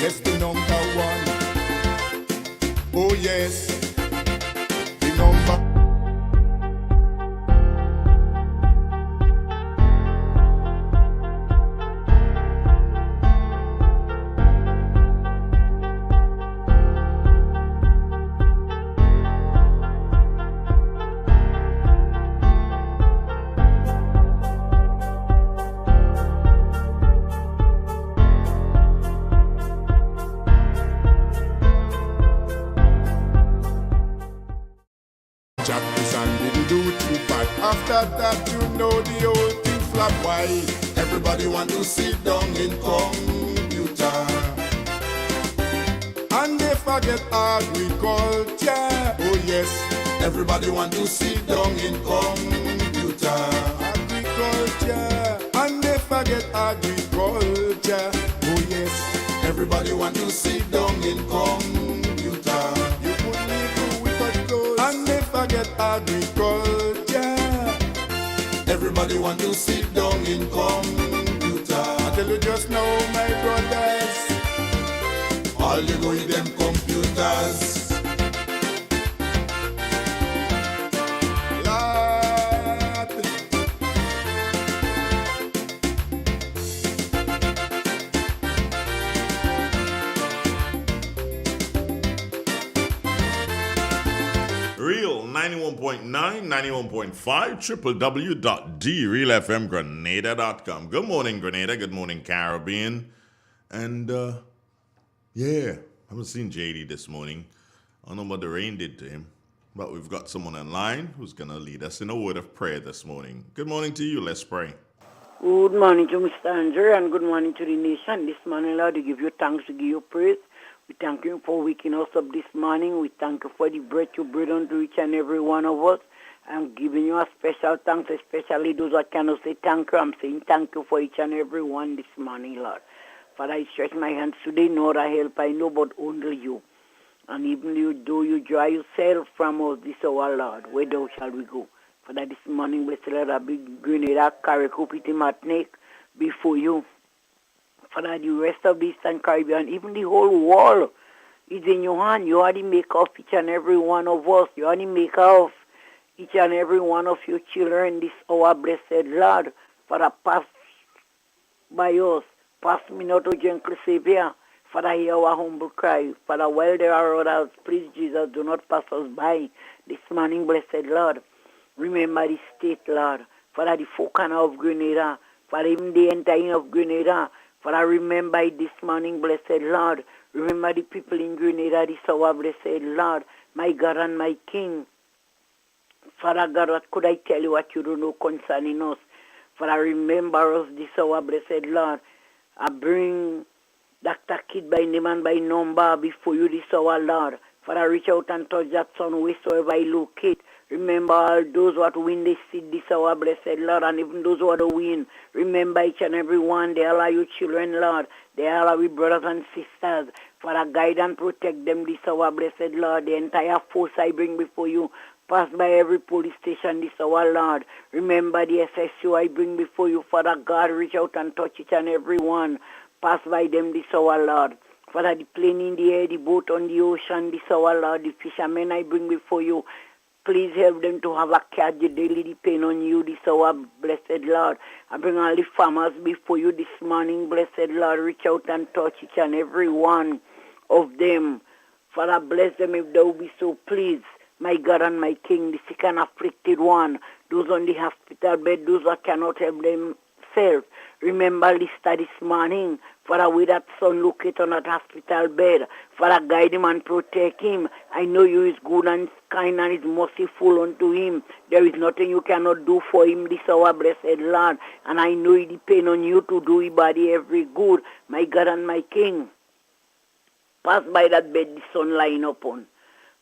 Yes, the number one. Oh yes, the number. Jack this and didn't do too bad. After that, you know the whole thing flop. Why? Everybody want to sit down in computer, and they forget agriculture. Oh yes, everybody want to sit down in computer, agriculture, and they forget agriculture. Oh yes, everybody want to sit down in computer. You put me through with a clothes, and they forget agriculture. Everybody want to sit down in computer. I tell you just now, my brothers, all you go with them computers. Lord. Real 91.9, 91.5, www.drealfmgrenada.com. Good morning, Grenada. Good morning, Caribbean. And, yeah, I haven't seen JD this morning. I don't know what the rain did to him. But we've got someone online who's going to lead us in a word of prayer this morning. Good morning to you. Let's pray. Good morning to Mr. Andrew and good morning to the nation. This morning, Lord, we give you thanks, we give you praise. We thank you for waking us up this morning. We thank you for the breath you breathe unto each and every one of us. I'm giving you a special thanks, especially those that cannot say thank you. I'm saying thank you for each and every one this morning, Lord. Father, I stretch my hands today, no other help I know but only you. And even though you draw yourself from us this hour, Lord, where thou shall we go? Father, this morning, blessed Lord, I bring Grenada, Carriacou, Martinique before you. Father, the rest of the Eastern Caribbean, even the whole world is in your hand. You are the maker of each and every one of us. You are the maker of each and every one of your children this hour, blessed Lord. Father, pass by us. Pass me not, O gentle Savior. Father, hear our humble cry. Father, while there are others, please, Jesus, do not pass us by this morning, blessed Lord. Remember the state, Lord. Father, the four corner of Grenada. Father, even the entire of Grenada. Father, remember it this morning, blessed Lord. Remember the people in Grenada this hour, blessed Lord. My God and my King. Father God, what could I tell you what you don't know concerning us? Father, remember us this hour, blessed Lord. I bring Dr. Kid by name and by number before you this hour, Lord. Father, reach out and touch that son wheresoever I locate. Remember all those who are to win this seat this hour, blessed Lord, and even those who are to win. Remember each and every one. They all are your children, Lord. They all are your brothers and sisters. Father, guide and protect them this hour, blessed Lord. The entire force I bring before you. Pass by every police station this hour, Lord. Remember the SSU I bring before you, Father God. Reach out and touch each and every one. Pass by them this hour, Lord. Father, the plane in the air, the boat on the ocean this hour, Lord. The fishermen I bring before you. Please help them to have a catch the daily depend on you this hour, blessed Lord. I bring all the farmers before you this morning, blessed Lord. Reach out and touch each and every one of them. Father, bless them if thou be so pleased. My God and my King, the sick and afflicted one, those on the hospital bed, those that cannot help themselves. Remember Lista this morning. Father, with that son located on that hospital bed. Father, guide him and protect him. I know you is good and kind and is merciful unto him. There is nothing you cannot do for him this hour, blessed Lord. And I know it depends on you to do his body every good. My God and my King, pass by that bed the son lying upon.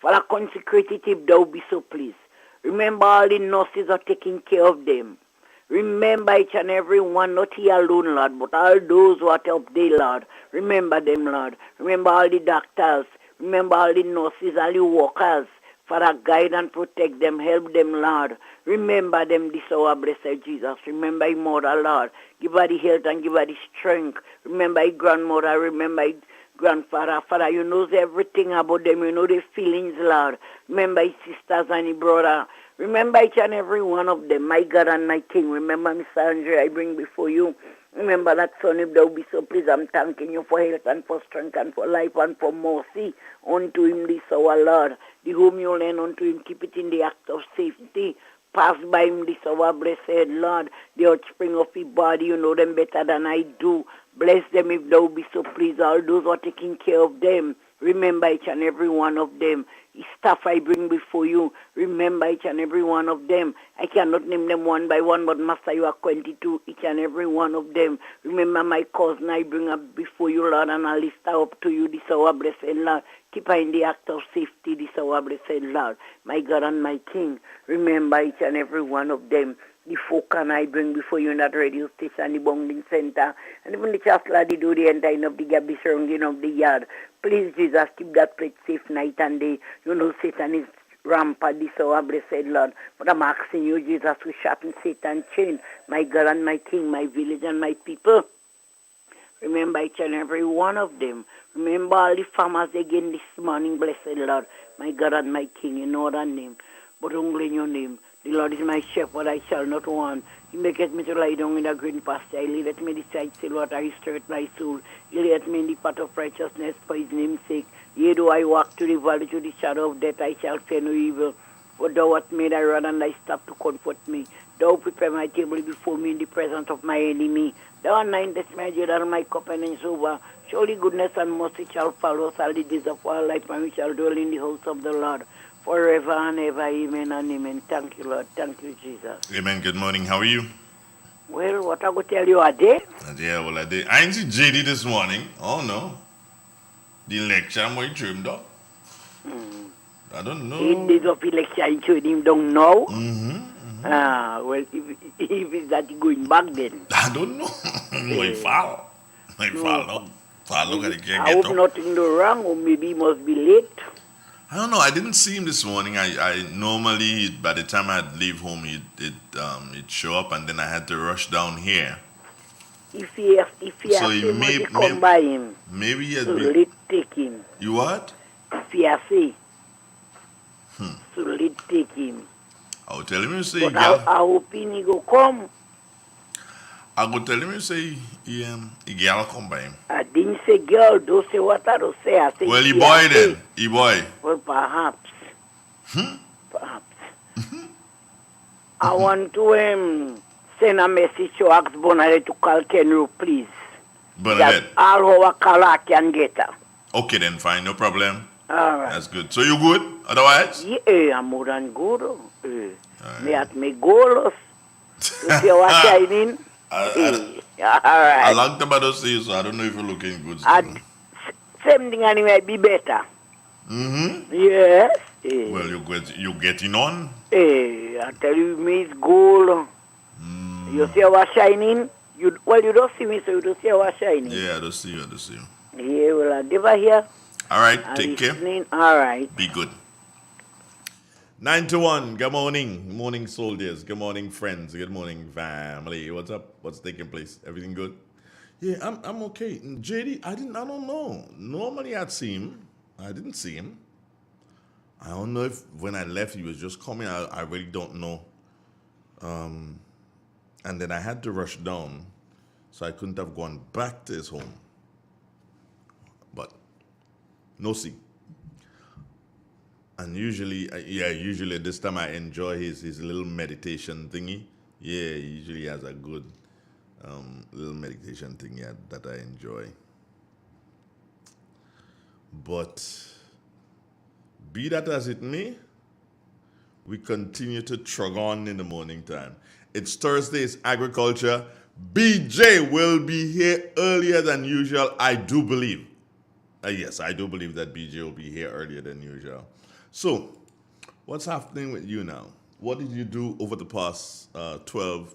Father, consecrate it if thou be so pleased. Remember all the nurses are taking care of them. Remember each and every one, not he alone, Lord, but all those who are up there, Lord. Remember them, Lord. Remember all the doctors. Remember all the nurses, all the workers. Father, guide and protect them. Help them, Lord. Remember them this hour, blessed Jesus. Remember your mother, Lord. Give her the health and give her the strength. Remember your grandmother. Remember grandfather, Father, you know everything about them. You know their feelings, Lord. Remember his sisters and his brother. Remember each and every one of them, my God and my King. Remember Mr. Andre, I bring before you. Remember that son, if thou be so pleased, I'm thanking you for health and for strength and for life and for mercy unto him this our Lord. The whom you lend unto him, keep it in the act of safety. Pass by him this our blessed Lord, the offspring of his body, you know them better than I do. Bless them if thou be so pleased, all those who are taking care of them. Remember each and every one of them. His staff I bring before you. Remember each and every one of them. I cannot name them one by one, but Master, you are acquainted to each and every one of them. Remember my cousin I bring up before you, Lord, and I lift her up to you this our blessed Lord. Keep her in the act of safety this our blessed Lord. My God and my King, remember each and every one of them. The folk and I bring before you in that radio station, the bonding center, and even the church lad, do the entire of the gabby surrounding of the yard. Please, Jesus, keep that place safe night and day. You know Satan is rampant, this our blessed Lord. But I'm asking you, Jesus, to sharpen Satan's chain. My God and my King, my village and my people. Remember each and every one of them. Remember all the farmers again this morning, blessed Lord. My God and my King, you know that name, but only in your name. The Lord is my shepherd, I shall not want. He maketh me to lie down in a green pasture. He leadeth me beside still water, he stirreth my soul. He leadeth me in the path of righteousness for his name's sake. Yea, though I walk through the valley, through the shadow of death, I shall fear no evil. For thou hast made thy rod and thy staff to comfort me. Thou prepare my table before me in the presence of my enemy. Thou anointest my head and my cup and is over. Surely goodness and mercy shall follow us all the days of our life, and we shall dwell in the house of the Lord forever and ever. Amen and amen. Thank you, Lord. Thank you, Jesus. Amen. Good morning. How are you? Well, what I go tell you a day? Yeah, well, I did. I ain't see JD this morning. Oh, no. The lecture, I'm going to dreamed up. I don't know. 8 days of election, you him don't know. Well, if it's that going back then. I don't know. My fall. My fall. Look at it. I hope nothing do wrong, or maybe he must be late. I don't know. I didn't see him this morning. I normally, by the time I'd leave home, he'd show up, and then I had to rush down here. If he So has he to come by him, maybe he has so been. let take him. You what? If he has to, so let take him. I'll tell him you say, But I hope he go come. I'll go tell him you say, he gal come by him. I didn't say girl, don't say what I don't say. I say Well, he boy then. He boy. Well, perhaps. Perhaps. I want to send a message to ask Bonare to call Kenro, please. Bernadette. That's all our color can get her. Okay then, fine, no problem. All right. That's good. So you good? Otherwise? Yeah, I'm more than good. Me at me goals. You see what shining? All right. I like the battle see you, so I don't know if you're looking good still. Same thing anyway, be better. Mm-hmm. Yes. Well, you getting on? I tell you, me is gold. You see how shining? You don't see me, so you don't see how shining. Yeah, I don't see you. Yeah, well, I never hear. All right, take care. All right. Be good. 9 to 1. Good morning. Morning, soldiers. Good morning, friends. Good morning, family. What's up? What's taking place? Everything good? Yeah, I'm okay. JD, I don't know. Normally I'd see him. I didn't see him. I don't know if when I left he was just coming. I really don't know. And then I had to rush down, so I couldn't have gone back to his home. But no see. And usually this time I enjoy his little meditation thingy. Yeah, he usually has a good little meditation thing that I enjoy. But be that as it may, we continue to trug on in the morning time. It's Thursday, it's agriculture. BJ will be here earlier than usual, I do believe. Yes, I do believe that BJ will be here earlier than usual. So, what's happening with you now? What did you do over the past 12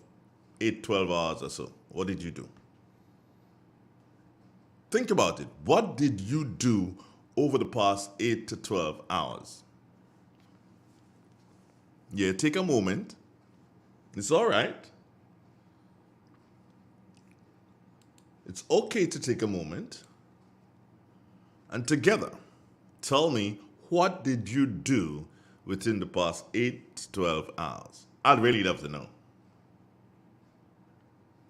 hours or so? What did you do? Think about it. What did you do over the past 8 to 12 hours? Yeah, take a moment. It's all right. It's okay to take a moment. And together, tell me, what did you do within the past 8 to 12 hours? I'd really love to know.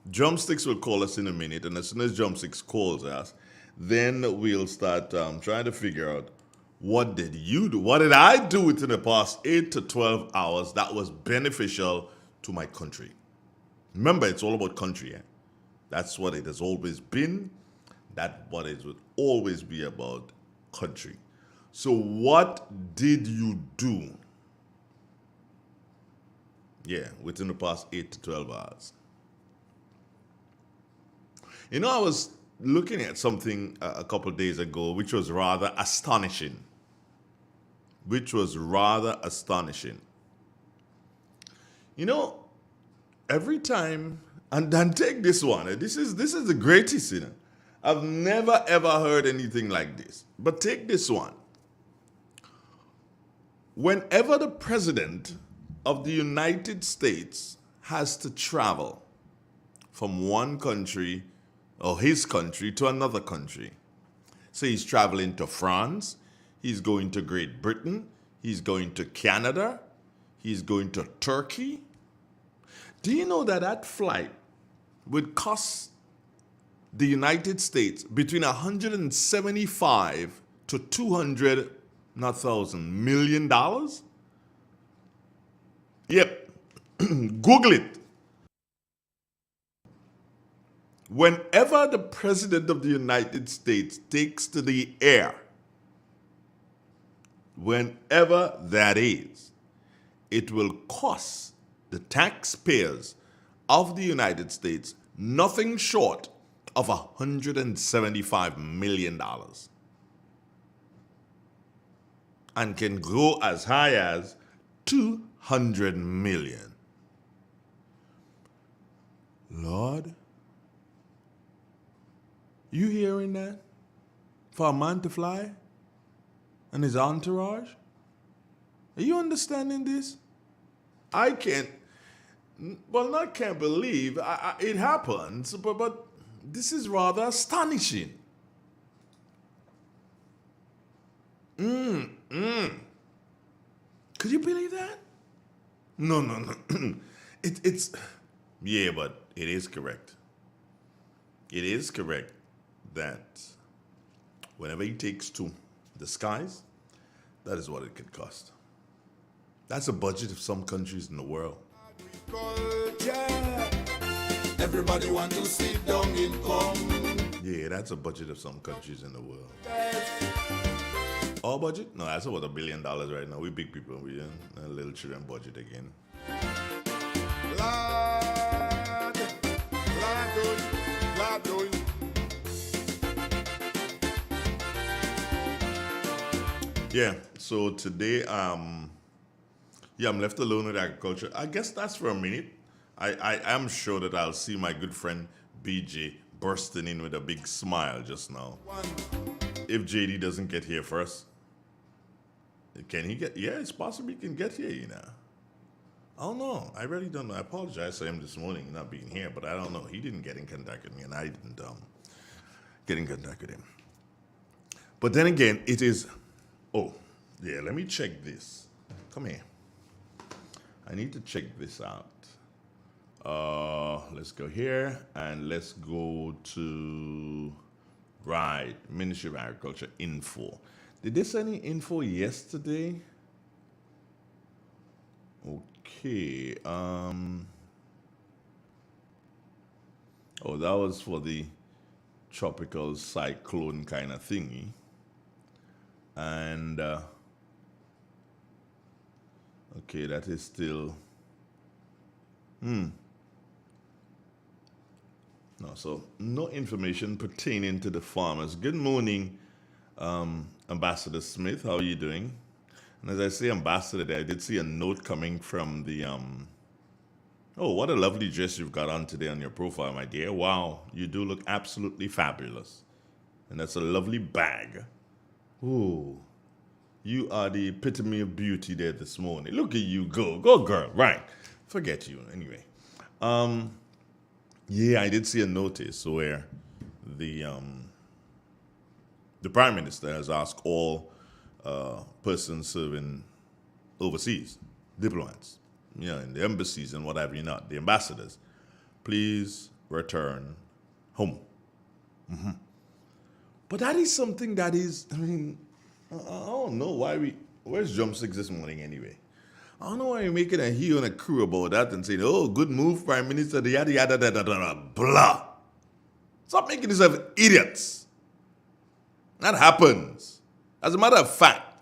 Drumsticks will call us in a minute, and as soon as Drumsticks calls us, then we'll start trying to figure out, what did you do? What did I do within the past 8 to 12 hours that was beneficial to my country? Remember, it's all about country. That's what it has always been. That's what it would always be about, country. So what did you do? Yeah, within the past 8 to 12 hours. You know, I was looking at something a couple of days ago, which was rather astonishing. You know, every time, and take this one. This is the greatest, you know. I've never ever heard anything like this. But take this one. Whenever the president of the United States has to travel from one country or his country to another country, so he's traveling to France, he's going to Great Britain, he's going to Canada, he's going to Turkey. Do you know that flight would cost the United States between 175 to 200, not thousand, $million? Yep. Google it. Whenever the President of the United States takes to the air, whenever that is, it will cost the taxpayers of the United States nothing short of $175 million. And can go as high as 200 million. Lord, you hearing that? For a man to fly? And his entourage? Are you understanding this? I can't, well, not can't believe, it happens, but this is rather astonishing. Could you believe that? No. It's, yeah, but it is correct. It is correct that whenever he takes to the skies, that is what it could cost. That's a budget of some countries in the world. Everybody want to see down income. Yeah, that's a budget of some countries in the world. Our budget? No, that's about $1 billion right now. We big people. We a little children budget again. Lord. Yeah, so today, I'm left alone with agriculture. I guess that's for a minute. I am sure that I'll see my good friend BJ bursting in with a big smile just now. If JD doesn't get here first. Can he get? Yeah, it's possible he can get here, you know. I don't know. I really don't know. I apologize to him this morning not being here, but I don't know. He didn't get in contact with me, and I didn't get in contact with him. But then again, it is... Oh, yeah, let me check this. Come here. I need to check this out. Let's go here, and let's go to... Right, Ministry of Agriculture info. Did they send any info yesterday? Okay. Oh, that was for the tropical cyclone kind of thingy. And okay, that is still no, so no information pertaining to the farmers. Good morning, Ambassador Smith. How are you doing? And as I say Ambassador there, I did see a note coming from the oh, what a lovely dress you've got on today on your profile, my dear. Wow, you do look absolutely fabulous. And that's a lovely bag. Ooh, you are the epitome of beauty there this morning. Look at you go. Go, girl. Right. Forget you. Anyway. Yeah, I did see a notice where the The Prime Minister has asked all persons serving overseas, diplomats, in the embassies and whatever the ambassadors, please return home. But that is something that is, I don't know where's Drumsticks this morning anyway? I don't know why you're making a hue and a crew about that and saying, oh, good move, Prime Minister, the yada yada da da da blah. Stop making yourself idiots. That happens. As a matter of fact,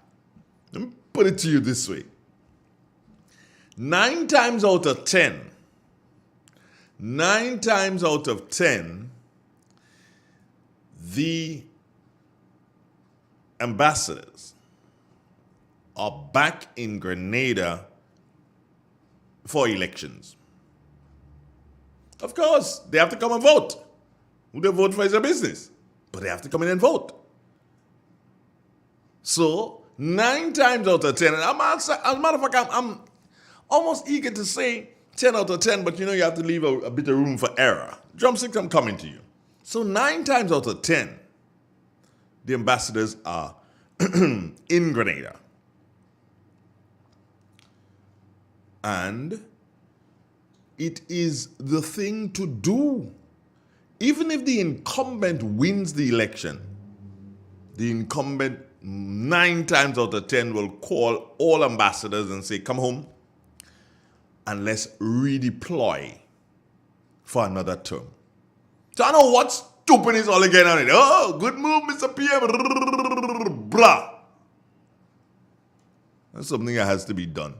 let me put it to you this way. 9 times out of 10, the ambassadors are back in Grenada for elections. Of course, they have to come and vote. Who they vote for is their business. But they have to come in and vote. So, 9 times out of 10, and as a matter of fact, I'm almost eager to say 10 out of 10, but you have to leave a bit of room for error. Drumsticks, I'm coming to you. So 9 times out of 10, the ambassadors are in Grenada. And it is the thing to do. Even if the incumbent wins the election, the incumbent 9 times out of 10 will call all ambassadors and say, come home and let's redeploy for another term. So I know what stupid is all again on it. Oh, good move, Mr. PM. Blah. That's something that has to be done.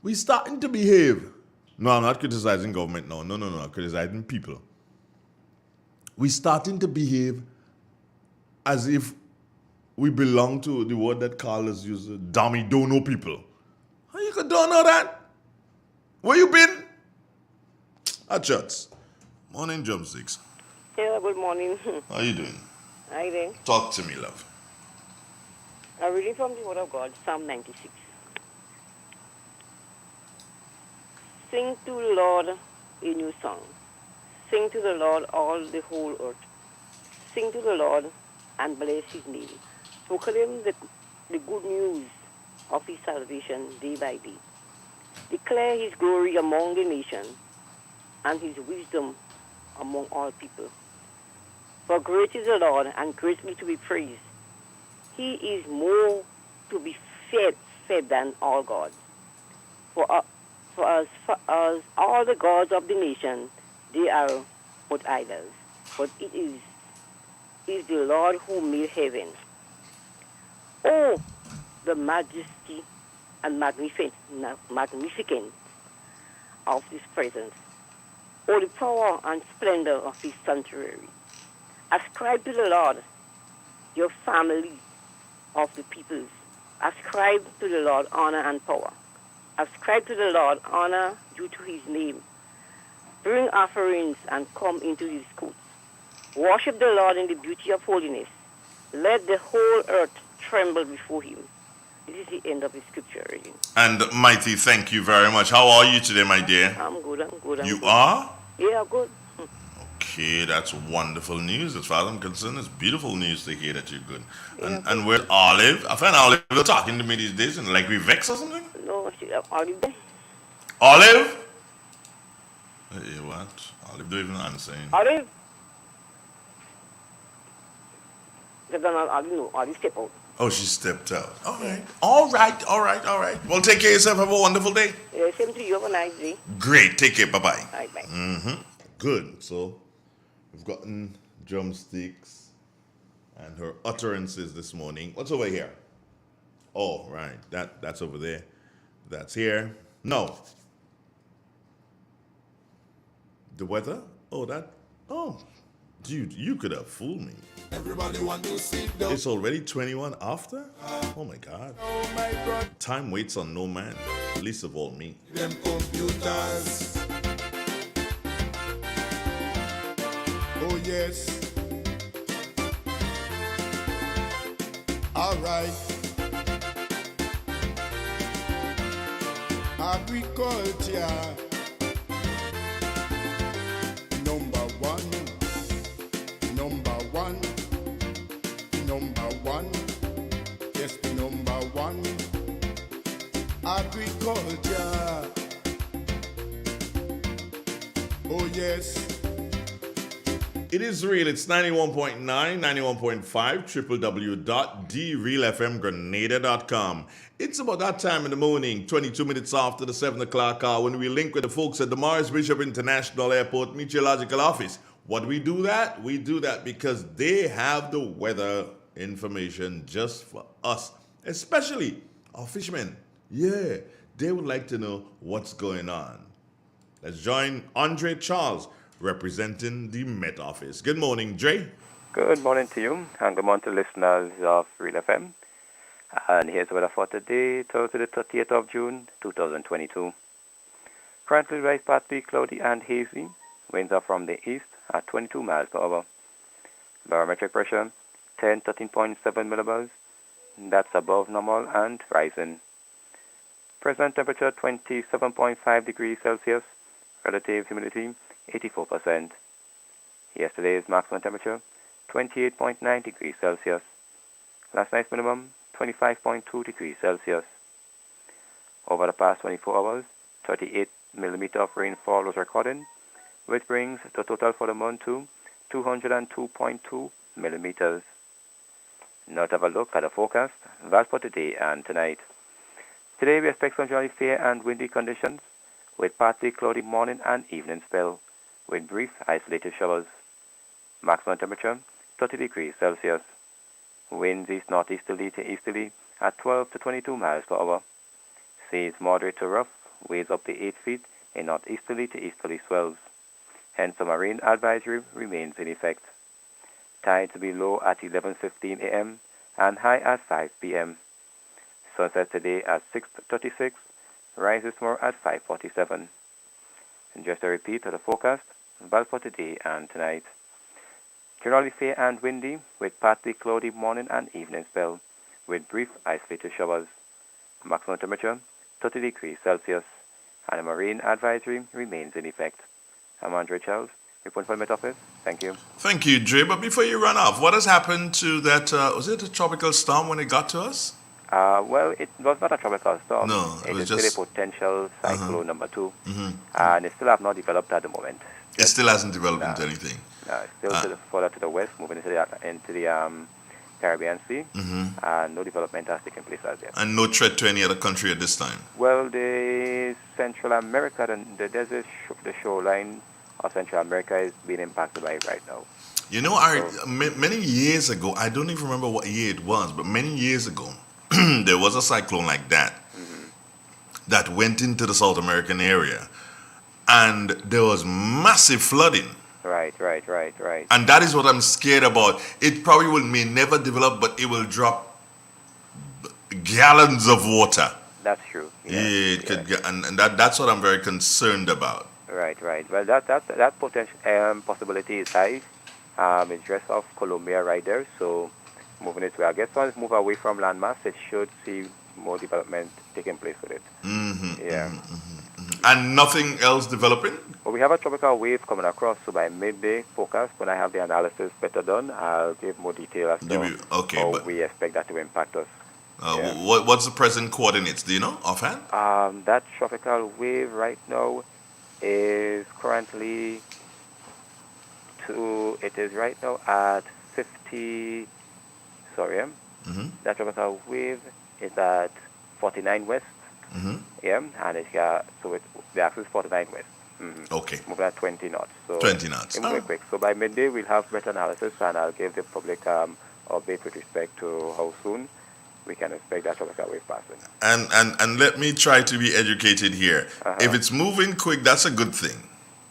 We're starting to behave. No, I'm not criticizing government. No, I'm criticizing people. We're starting to behave as if we belong to the word that Carlos used, dummy, don't know people. How you don't know that? Where you been? At church. Morning, Drumsticks. Yeah, good morning. How you doing? Hi there. Talk to me, love. I'm reading from the Word of God, Psalm 96. Sing to the Lord a new song. Sing to the Lord all the whole earth. Sing to the Lord and bless his name. Proclaim the good news of his salvation day by day. Declare his glory among the nations and his wisdom among all people. For great is the Lord and greatly to be praised. He is more to be fed than all gods. For as all the gods of the nation, they are but idols. But it is the Lord who made heaven. Oh, the majesty and magnificence of his presence. Oh, the power and splendor of his sanctuary. Ascribe to the Lord, your family of the peoples. Ascribe to the Lord honor and power. Ascribe to the Lord honor due to his name. Bring offerings and come into his courts. Worship the Lord in the beauty of holiness. Let the whole earth tremble before him. This is the end of the scripture reading. And Mighty, thank you very much. How are you today, my dear? I'm good. You are? Yeah, good. Okay, that's wonderful news. As far as I'm concerned, it's beautiful news to hear that you're good. Yeah, And where's Olive? I find Olive talking to me these days and like we vex or something. No, Olive there. Olive? Hey, what? Olive don't even answer. Olive? Olive step out. Oh, she stepped out. All right. Well, take care of yourself. Have a wonderful day. Yeah, same to you. Have a nice day. Great. Take care. Bye-bye. Bye. Good. So, we've gotten Drumsticks and her utterances this morning. What's over here? Oh, right. That's over there. That's here. No. The weather? Oh, dude, you could have fooled me. Everybody want to sit down. It's already 21 after? Oh my God. Oh my God, Time waits on no man, least of all me. them computers. Oh yes. All right. Agriculture. Number one. number one. Yes, the number one. Agriculture. Oh yes. It is real. It's 91.9, 91.5, www.drealfmgrenada.com. It's about that time in the morning, 22 minutes after the 7 o'clock hour, when we link with the folks at the Morris Bishop International Airport Meteorological Office. What we do that? We do that because they have the weather information just for us, especially our fishermen. Yeah, they would like to know what's going on. Let's join Andre Charles, representing the Met Office. Good morning, Dre. Good morning to you, and good morning to listeners of Real FM. And here's the weather for today, Thursday the 30th of June, 2022. Currently, right partly cloudy and hazy. Winds are from the east at 22 miles per hour. Barometric pressure, 13.7 millibars. That's above normal and rising. Present temperature, 27.5 degrees Celsius. Relative humidity, 84%. Yesterday's maximum temperature, 28.9 degrees Celsius. Last night's minimum, 25.2 degrees Celsius. Over the past 24 hours, 38 millimeter of rainfall was recorded, which brings the total for the month to 202.2 millimeters. Now to have a look at the forecast, that's for today and tonight. Today we expect some generally fair and windy conditions, with partly cloudy morning and evening spell, with brief isolated showers. Maximum temperature, 30 degrees Celsius. Winds east-northeasterly to easterly at 12 to 22 miles per hour. Seas moderate to rough, waves up to 8 feet in northeasterly to easterly swells. Hence a marine advisory remains in effect. Tides will be low at 11:15 a.m. and high at 5 p.m. Sunset today at 6:36. Rises tomorrow at 5:47. And just a repeat of the forecast, well for today and tonight. Generally fair and windy, with partly cloudy morning and evening spell, with brief isolated showers. Maximum temperature, 30 degrees Celsius, and a marine advisory remains in effect. I'm Andre Charles, reporting from the Met Office. Thank you. Thank you, Dre. But before you run off, what has happened to that, was it a tropical storm when it got to us? Well, it was not a tropical storm. No, it was is just... still a potential cyclone number 2, Mm-hmm. and it still have not developed at the moment. It still hasn't developed into anything. It's still further to the west, moving into the Caribbean Sea, and no development has taken place as yet. And no threat to any other country at this time? Well, the Central America, the desert, the shoreline of Central America is being impacted by it right now. You know, many years ago, I don't even remember what year it was, but many years ago, there was a cyclone like that that went into the South American area, and there was massive flooding. Right. And that is what I'm scared about. It probably may never develop, but it will drop gallons of water. That's true. Yeah, it could get, and that's what I'm very concerned about. Right. Well, that potential possibility is high. It's just off Colombia right there, so moving it, I guess once move away from landmass, it should see more development taking place with it. And nothing else developing? Well, we have a tropical wave coming across, so by midday forecast, when I have the analysis better done, I'll give more detail as to how we expect that to impact us. What's the present coordinates? Do you know offhand? That tropical wave right now is currently right now at 50. That tropical wave is at 49 west. And the axis is 49 west. Okay. Moving at 20 knots. So 20 knots. It's moving quick. So by midday we'll have better analysis, and I'll give the public update with respect to how soon we can expect that tropical wave passing. And let me try to be educated here. If it's moving quick, that's a good thing.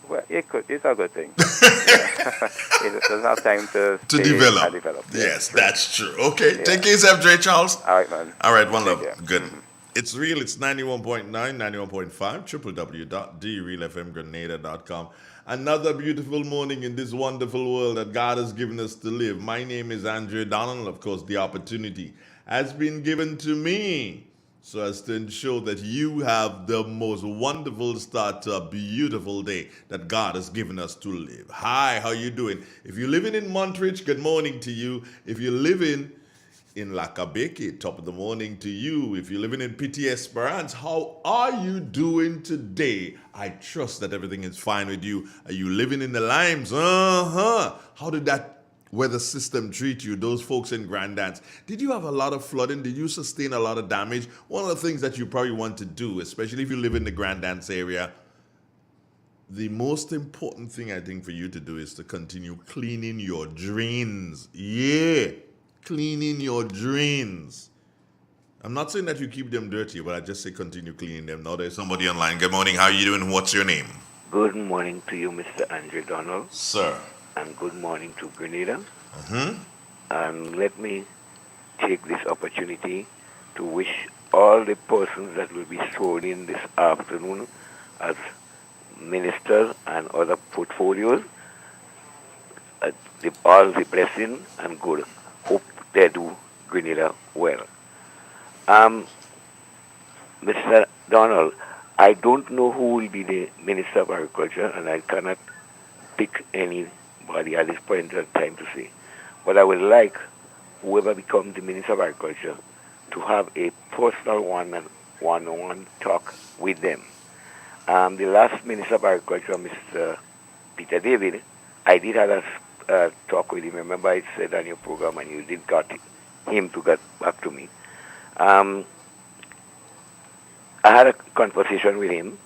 Well, it's a good thing. It doesn't have time to develop. Yes, that's true. Okay, take care, Dre Charles. All right, man. All right, one love. Good. It's real. It's 91.9, 91.5, www.drealfmgrenada.com. Another beautiful morning in this wonderful world that God has given us to live. My name is Andre Donald. Of course, the opportunity has been given to me so as to ensure that you have the most wonderful start to a beautiful day that God has given us to live. Hi, how you doing? If you're living in Montreal, good morning to you. If you're living in Lakabeke, top of the morning to you. If you're living in Petit Esperance, how are you doing today? I trust that everything is fine with you. Are you living in the Limes? How did that weather system treat you, those folks in Grandance? Did you have a lot of flooding? Did you sustain a lot of damage? One of the things that you probably want to do, especially if you live in the Grandance area, the most important thing I think for you to do is to continue cleaning your drains. Yeah, cleaning your drains. I'm not saying that you keep them dirty, but I just say continue cleaning them. Now there's somebody online. Good morning. How are you doing? What's your name? Good morning to you, Mr. Andrew Donald, Sir. and good morning to Grenada. Mm-hmm. And let me take this opportunity to wish all the persons that will be sworn in this afternoon as ministers and other portfolios all the blessing and good. Hope they do Grenada well. Mr. Donald, I don't know who will be the Minister of Agriculture, and I cannot pick anybody at this point in time to say. But I would like whoever becomes the Minister of Agriculture to have a personal one-on-one talk with them. The last Minister of Agriculture, Mr. Peter David, I did have a talk with him. Remember I said on your program, and you did got him to get back to me. I had a conversation with him,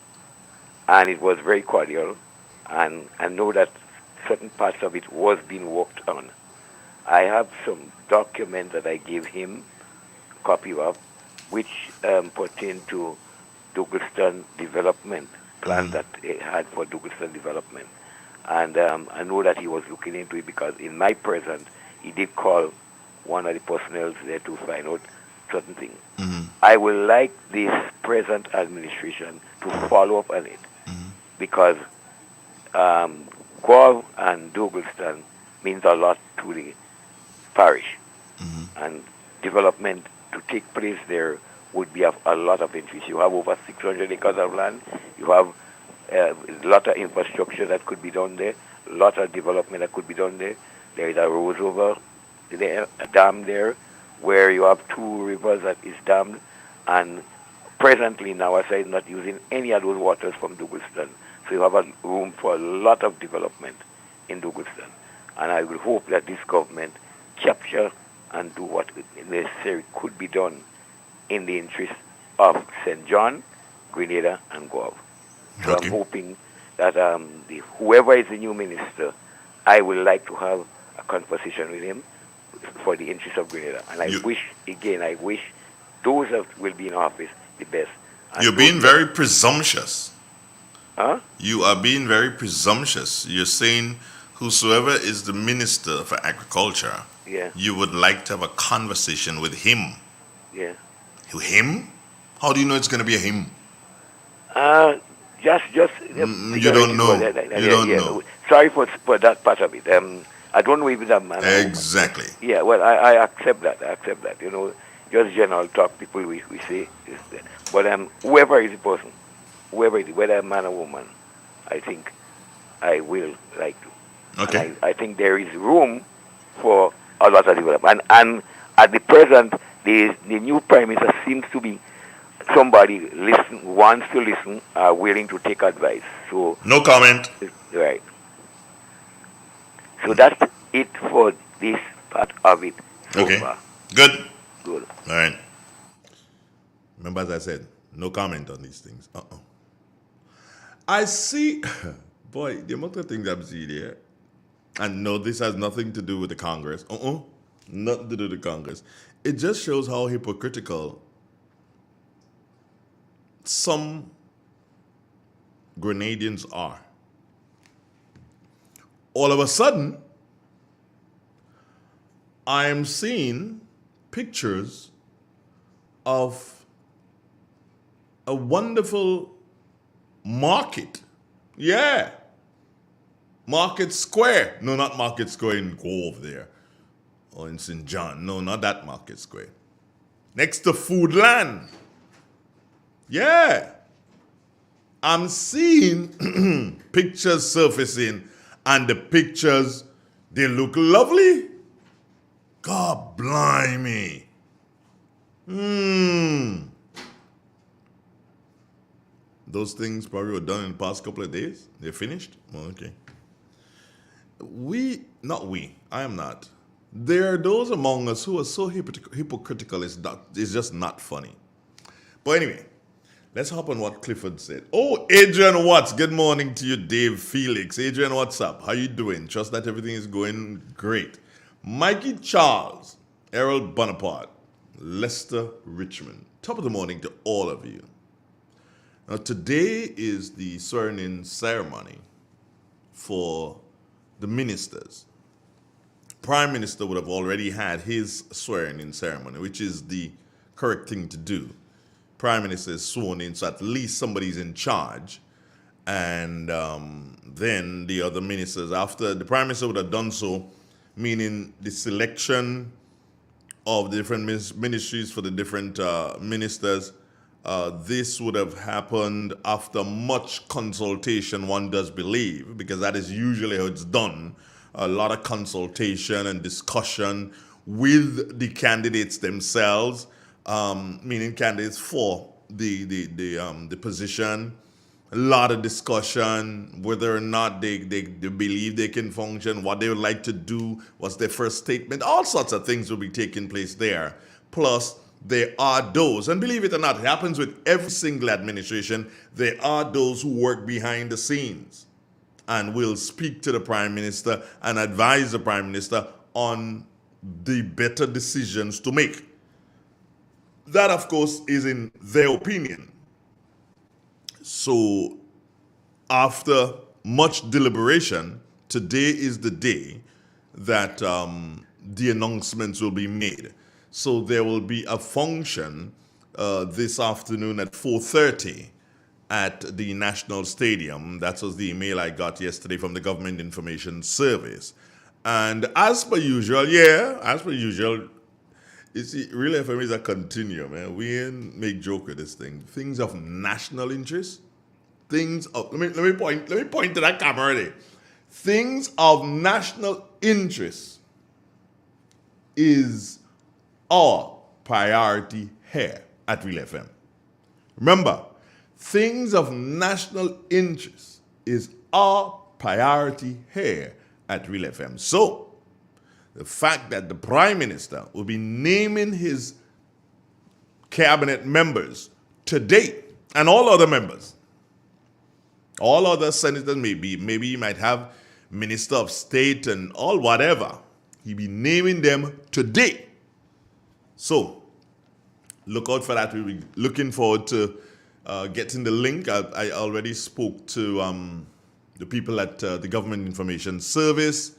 and it was very cordial, and I know that certain parts of it was being worked on. I have some documents that I gave him a copy of, which pertain to Douglaston development, plan that he had for Douglaston development. And I know that he was looking into it because in my presence, he did call one of the personnel there to find out certain things. I would like this present administration to follow up on it because Guelph and Douglaston means a lot to the parish, and development to take place there would be of a lot of interest. You have over 600 acres of land. You have a lot of infrastructure that could be done there, a lot of development that could be done there. There is a rose over there, a dam there, where you have two rivers that is dammed, and presently now I is not using any of those waters from Douglaston. So you have a room for a lot of development in Douglaston. And I will hope that this government capture and do what necessary could be done in the interest of St. John, Grenada, and Guelph. So I'm hoping that whoever is the new minister, I would like to have a conversation with him for the interest of Grenada. And I wish those that will be in office the best. And you're being very presumptuous. Huh? You are being very presumptuous. You're saying whosoever is the minister for agriculture, you would like to have a conversation with him. Yeah. Him? How do you know it's going to be a him? You don't know. You don't know. Sorry for that part of it. I don't know if it's a man. Exactly. Yeah, well, I accept that. You know, just general talk, people we say is that. But whoever is the person, whoever it is, whether a man or woman, I think I will like to. Okay. And I think there is room for a lot of development. And at the present, the new prime minister seems to be somebody wants to listen, willing to take advice. So no comment. Right. So that's it for this part of it so far. Good. Good. All right. Remember, as I said, no comment on these things. I see, boy, the amount of things I'm seeing here, and no, this has nothing to do with the Congress. Nothing to do with the Congress. It just shows how hypocritical some Grenadians are. All of a sudden, I am seeing pictures of a wonderful market. Yeah. Market Square. No, not Market Square in Grove there. Or in St. John. No, not that Market Square. Next to Foodland. Yeah. I'm seeing pictures surfacing, and the pictures, they look lovely. God blimey. Those things probably were done in the past couple of days. They're finished? Oh, okay. I am not. There are those among us who are so hypocritical, it's just not funny. But anyway, let's hop on what Clifford said. Oh, Adrian Watts, good morning to you, Dave Felix. Adrian, what's up? How you doing? Trust that everything is going great. Mikey Charles, Errol Bonaparte, Lester Richmond. Top of the morning to all of you. Now, today is the swearing-in ceremony for the ministers. Prime Minister would have already had his swearing-in ceremony, which is the correct thing to do. Prime Minister is sworn in, so at least somebody's in charge. And then the other ministers, after the Prime Minister would have done so, meaning the selection of the different ministries for the different ministers, this would have happened after much consultation, one does believe, because that is usually how it's done. A lot of consultation and discussion with the candidates themselves, meaning candidates for the position. A lot of discussion, whether or not they believe they can function, what they would like to do, what's their first statement, all sorts of things will be taking place there. Plus, there are those, and believe it or not, it happens with every single administration, there are those who work behind the scenes and will speak to the Prime Minister and advise the Prime Minister on the better decisions to make. That, of course, is in their opinion. So, after much deliberation, today is the day that the announcements will be made. So there will be a function this afternoon at 4:30 at the National Stadium. That was the email I got yesterday from the Government Information Service. And as per usual, you see, Real FM is a continuum, man. We ain't make joke of this thing. Things of national interest, things of, let me point to that camera there. Things of national interest is our priority here at Real FM. Remember, things of national interest is our priority here at Real FM. So, the fact that the Prime Minister will be naming his cabinet members today, and all other members, all other senators, maybe he might have Minister of State and all whatever, he'll be naming them today. So, look out for that. We'll be looking forward to getting the link. I already spoke to the people at the Government Information Service,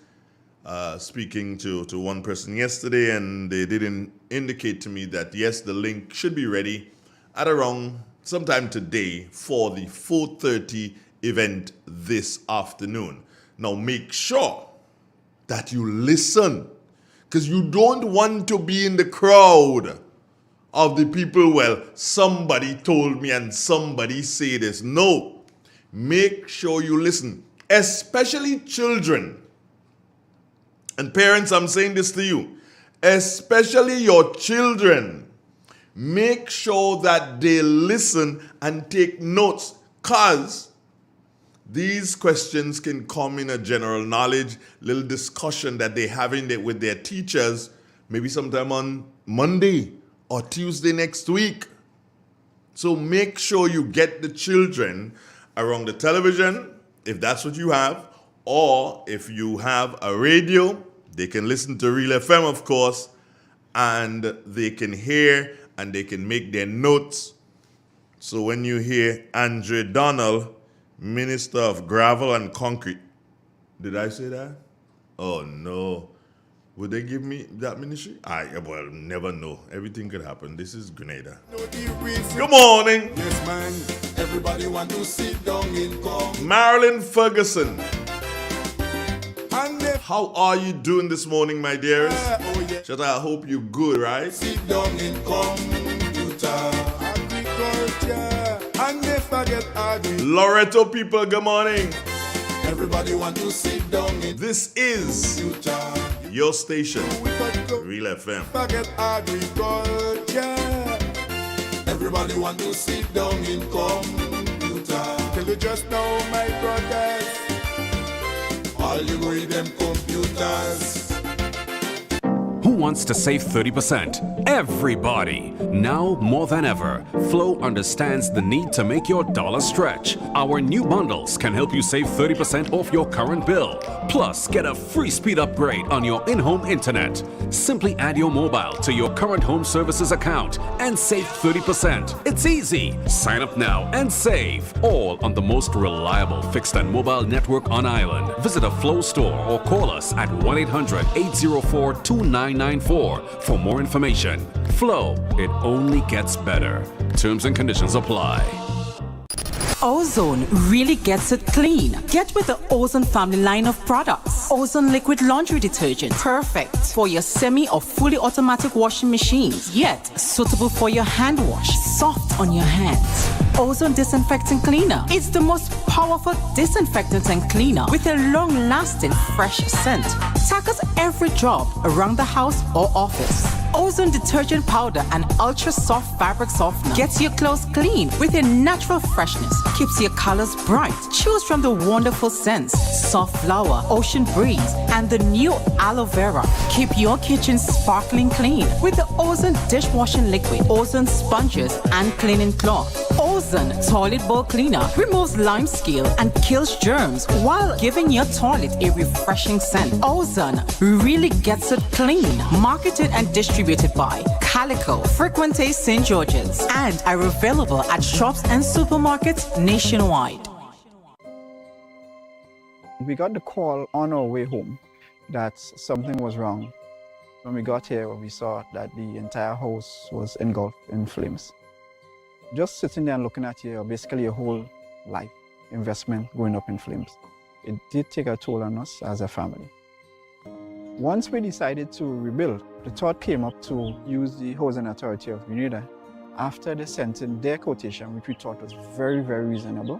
speaking to one person yesterday, and they didn't indicate to me that, yes, the link should be ready at around sometime today for the 4:30 event this afternoon. Now, make sure that you listen, because you don't want to be in the crowd of the people, well, somebody told me and somebody say this. No. Make sure you listen, especially children. And parents, I'm saying this to you, especially your children. Make sure that they listen and take notes, because these questions can come in a general knowledge, little discussion that they're having with their teachers, maybe sometime on Monday or Tuesday next week. So make sure you get the children around the television, if that's what you have, or if you have a radio, they can listen to Real FM, of course, and they can hear and they can make their notes. So when you hear Andre Donald, Minister of Gravel and Concrete, did I say that? Oh no. Would they give me that ministry? Well, never know. Everything could happen. This is Grenada. Good morning. Yes, man. Everybody want to sit down in calm. Marilyn Ferguson. And How are you doing this morning, my dearest? oh yeah. Just I hope you're good, right? Sit down in computer. Agriculture. forget agri. Loreto people, good morning. Everybody want to sit down in This is future. your station, We got to Real FM. forget agriculture. Everybody want to sit down in computer. Tell you just now, my brothers, all you go with them computers. Who wants to save 30%? Everybody! Now more than ever, Flow understands the need to make your dollar stretch. Our new bundles can help you save 30% off your current bill. Plus, get a free speed upgrade on your in-home internet. Simply add your mobile to your current home services account and save 30%. It's easy. Sign up now and save. All on the most reliable fixed and mobile network on island. Visit a Flow store or call us at 1-800-804-2994 for more information. Flow, it only gets better. Terms and conditions apply. Ozone really gets it clean. Get with the Ozone family line of products. Ozone liquid laundry detergent, perfect for your semi or fully automatic washing machines, yet suitable for your hand wash, soft on your hands. Ozone disinfectant cleaner. It's the most powerful disinfectant and cleaner with a long-lasting fresh scent. Tackles every job around the house or office. Ozone detergent powder and ultra soft fabric softener gets your clothes clean with a natural freshness, keeps your colors bright. Choose from the wonderful scents, soft flower, ocean breeze, and the new aloe vera. Keep your kitchen sparkling clean with the Ozone dishwashing liquid, Ozone sponges and cleaning cloth. Ozone toilet bowl cleaner removes lime scale and kills germs while giving your toilet a refreshing scent. Ozone really gets it clean. Marketed and distributed by Calico, Frequente St. George's, and are available at shops and supermarkets nationwide. We got the call on our way home that something was wrong. When we got here, we saw that the entire house was engulfed in flames. Just sitting there and looking at here, basically a whole life investment going up in flames. It did take a toll on us as a family. Once we decided to rebuild, the thought came up to use the Housing Authority of Grenada. After they sent in their quotation, which we thought was very, very reasonable,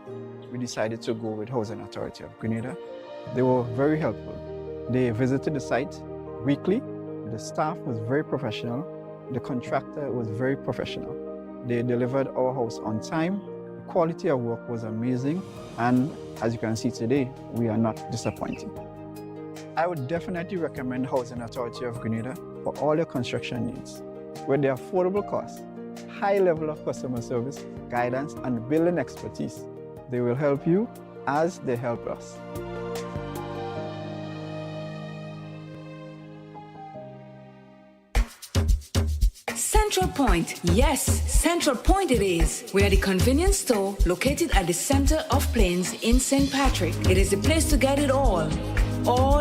we decided to go with Housing Authority of Grenada. They were very helpful. They visited the site weekly. The staff was very professional. The contractor was very professional. They delivered our house on time. The quality of work was amazing. And as you can see today, we are not disappointed. I would definitely recommend Housing Authority of Grenada for all your construction needs. With their affordable costs, high level of customer service, guidance, and building expertise, they will help you as they help us. Central Point. Yes, Central Point it is. We are the convenience store located at the center of Plains in St. Patrick. It is the place to get it all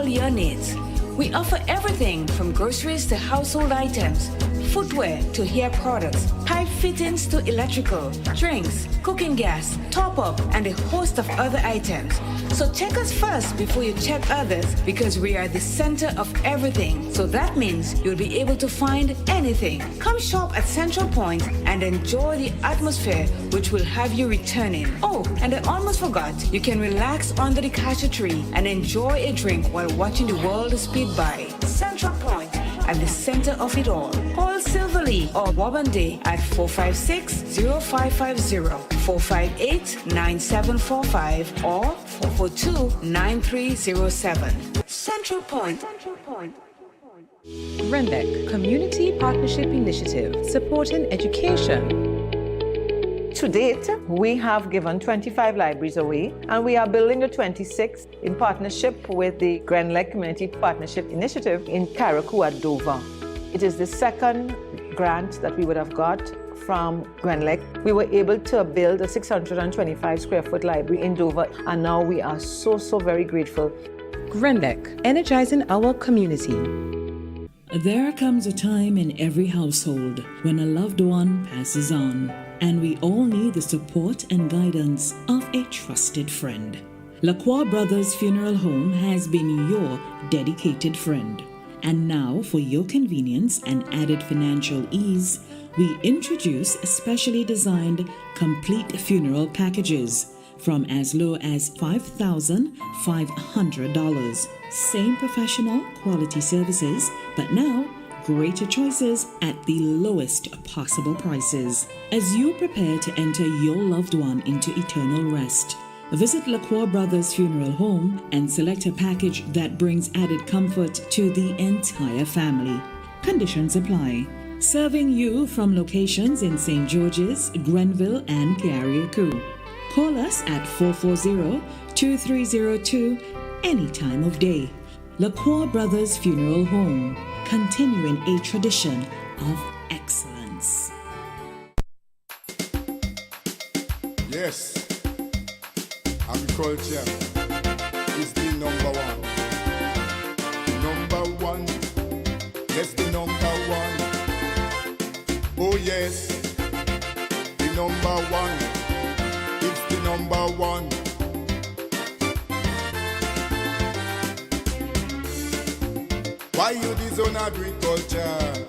your needs. We offer everything from groceries to household items, footwear to hair products, pipe fittings to electrical, drinks, cooking gas, top-up, and a host of other items. So check us first before you check others, because we are the center of everything. So that means you'll be able to find anything. Come shop at Central Point and enjoy the atmosphere, which will have you returning. Oh, and I almost forgot, you can relax under the cashew tree and enjoy a drink while watching the world speed by. Central Point, at the center of it all. Call Silverly or Wabande at 456-0550, 458-9745, or 442-9307. Central Point. RENDEC, Community Partnership Initiative, supporting education. To date, we have given 25 libraries away, and we are building the 26th in partnership with the Grenlec Community Partnership Initiative in Carriacou at Dover. It is the second grant that we would have got from Grenlec. We were able to build a 625 square foot library in Dover, and now we are so very grateful. Grenlec, energizing our community. There comes a time in every household when a loved one passes on, and we all need the support and guidance of a trusted friend. Lacroix Brothers Funeral Home has been your dedicated friend. And now, for your convenience and added financial ease, we introduce specially designed complete funeral packages from as low as $5,500. Same professional quality services, but now greater choices at the lowest possible prices. As you prepare to enter your loved one into eternal rest, visit LaCroix Brothers Funeral Home and select a package that brings added comfort to the entire family. Conditions apply. Serving you from locations in St. George's, Grenville, and Carriacou. Call us at 440-2302 any time of day. LaCroix Brothers Funeral Home, continuing a tradition of excellence. Yes, agriculture is the number one. Number one, yes, the number one. Oh yes, the number one. It's the number one. Why you disown agriculture?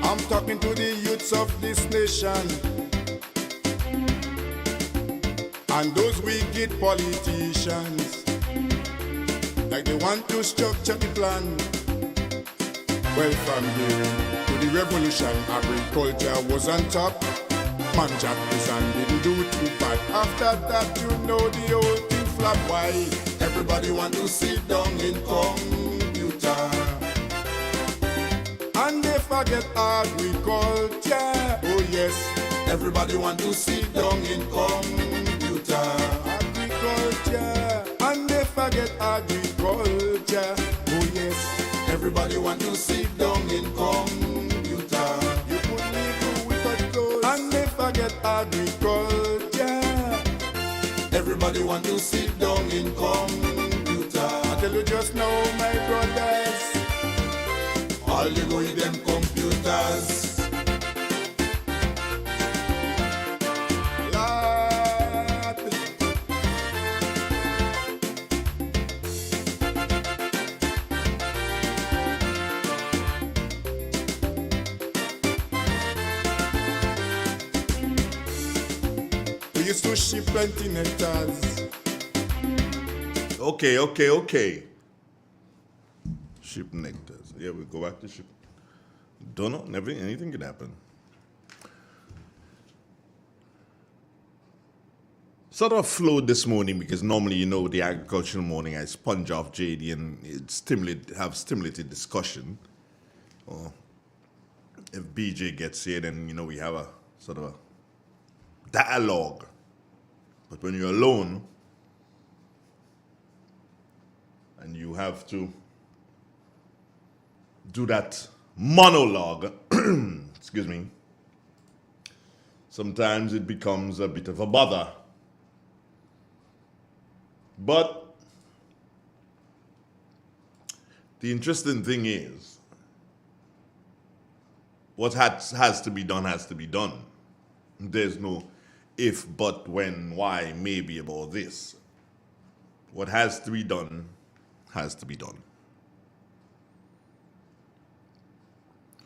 I'm talking to the youths of this nation and those wicked politicians, like they want to structure the plan. Well, from here to the revolution, agriculture was on top. Man Jack didn't do too bad. After that, you know the whole thing flop. Why? Everybody want to sit down in computer, and they forget agriculture. Oh yes, everybody want to sit down in computer, agriculture, and they forget agriculture. Oh yes, everybody want to sit down in computer. You could live with a clothes, and they forget agriculture. Everybody want to sit down in computer. I tell you just now, my brothers, all you go with them computers. We used to ship plenty nectars. Okay. Ship nectars. Yeah, we go back to ship. Don't know. Never. Anything could happen. Sort of flowed this morning because normally, you know, the agricultural morning I sponge off JD and it stimulated discussion. Or if BJ gets here, then you know we have a sort of a dialogue. But when you're alone and you have to do that monologue, excuse me, sometimes it becomes a bit of a bother. But the interesting thing is, what has to be done has to be done. There's no if, but, when, why, maybe about this. What has to be done has to be done.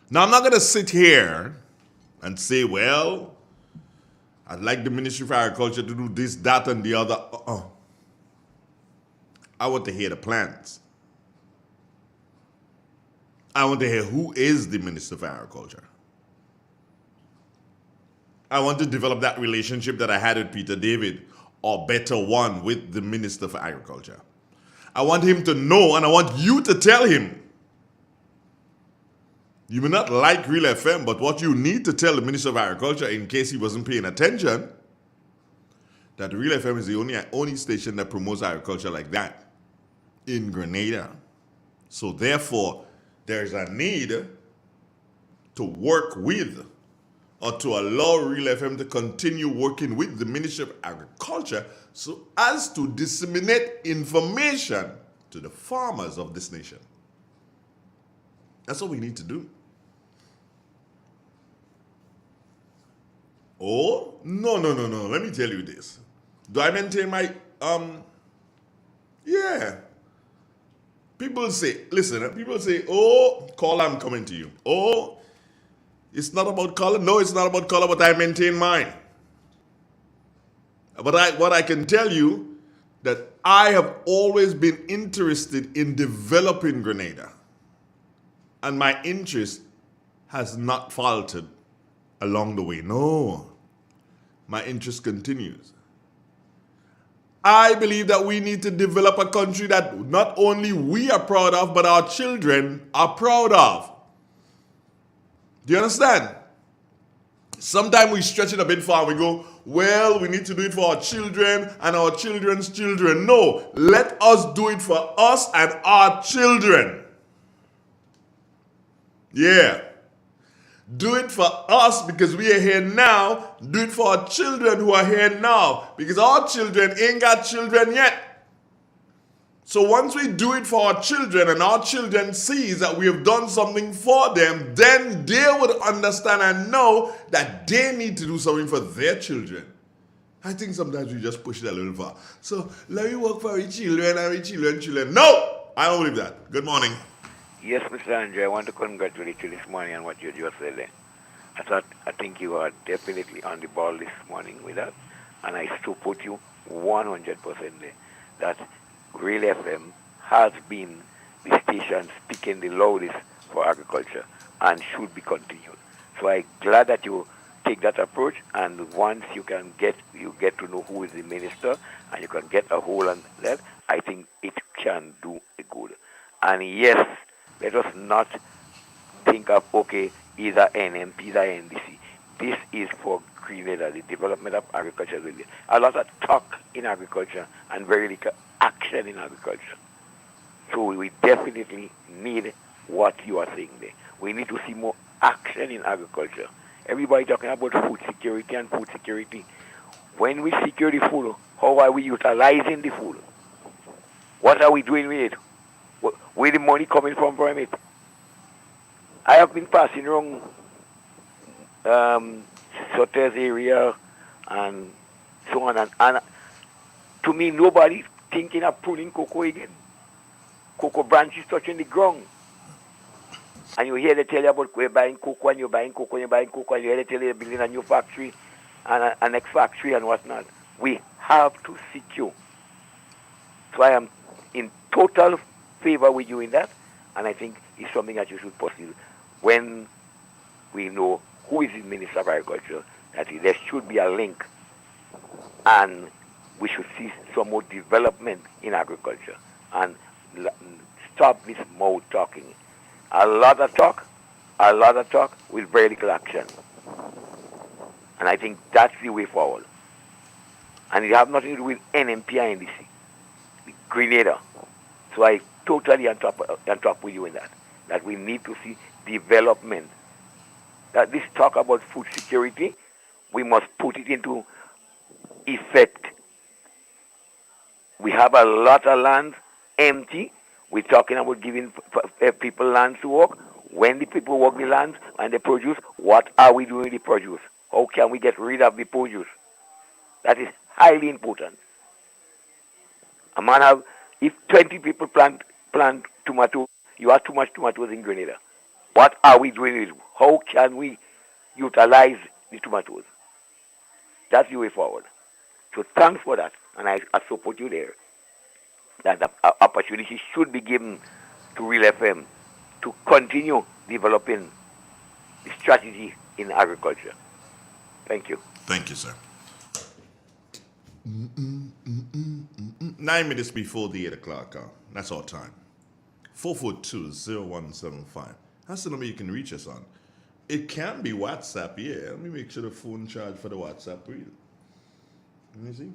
Now, I'm not going to sit here and say, well, I'd like the Ministry of Agriculture to do this, that, and the other. I want to hear the plans. I want to hear who is the Minister of Agriculture. I want to develop that relationship that I had with Peter David, or better one, with the Minister for Agriculture. I want him to know, and I want you to tell him. You may not like Real FM, but what you need to tell the Minister of Agriculture, in case he wasn't paying attention, that Real FM is the only station that promotes agriculture like that in Grenada. So therefore, there's a need to work with, or to allow Real FM to continue working with the Ministry of Agriculture so as to disseminate information to the farmers of this nation. That's what we need to do. Oh, no. Let me tell you this. Do I maintain my, yeah. People say, oh, call, I'm coming to you. Oh, It's not about color. No, it's not about color, but I maintain mine. But what I can tell you, that I have always been interested in developing Grenada. And my interest has not faltered along the way. No, my interest continues. I believe that we need to develop a country that not only we are proud of, but our children are proud of. Do you understand? Sometimes we stretch it a bit far. We go, well, we need to do it for our children and our children's children. No, let us do it for us and our children. Yeah. Do it for us because we are here now. Do it for our children who are here now because our children ain't got children yet. So once we do it for our children and our children sees that we have done something for them, then they would understand and know that they need to do something for their children. I think sometimes we just push it a little far. So let me work for our children and our children. No, I don't believe that. Good morning. Yes, Mr. Andre, I want to congratulate you this morning on what you just said there. I think you are definitely on the ball this morning with that, and I support you 100% there. That Real FM has been the station speaking the loudest for agriculture and should be continued. So I'm glad that you take that approach, and once you get to know who is the minister and you can get a hold on that, I think it can do a good. And yes, let us not think of, okay, either NMP, either NDC. This is for Grenada, the development of agriculture. A lot of talk in agriculture and very little action in agriculture. So we definitely need what you are saying there. We need to see more action in agriculture. Everybody talking about food security and food security. When we secure the food, how are we utilizing the food? What are we doing with it? Where the money coming from it? I have been passing around Sotter's area and so on, and to me, nobody thinking of pruning cocoa again. Cocoa branches touching the ground. And you hear they tell you about we're buying cocoa and you're buying cocoa and you're buying cocoa, and you hear they tell you they're building a new factory and a next factory and whatnot. We have to secure. So I am in total favor with you in that, and I think it's something that you should pursue when we know who is the Minister of Agriculture, that there should be a link, and we should see some more development in agriculture and stop this mouth talking. A lot of talk with very little action. And I think that's the way forward. And it has nothing to do with NMP and NDC. Grenada. So I totally on top with you in that we need to see development. That this talk about food security, we must put it into effect. We have a lot of land empty. We're talking about giving people land to work. When the people work the land and they produce, what are we doing with the produce? How can we get rid of the produce? That is highly important. A man have, if 20 people plant tomato, you have too much tomatoes in Grenada. What are we doing with it? How can we utilize the tomatoes? That's the way forward. So thanks for that, and I support you there. That the opportunity should be given to Real FM to continue developing the strategy in agriculture. Thank you. Thank you, sir. 9 minutes before the 8 o'clock hour. That's our time. 442-0175. That's the number you can reach us on. It can be WhatsApp, yeah. Let me make sure the phone charge for the WhatsApp real. Let me see.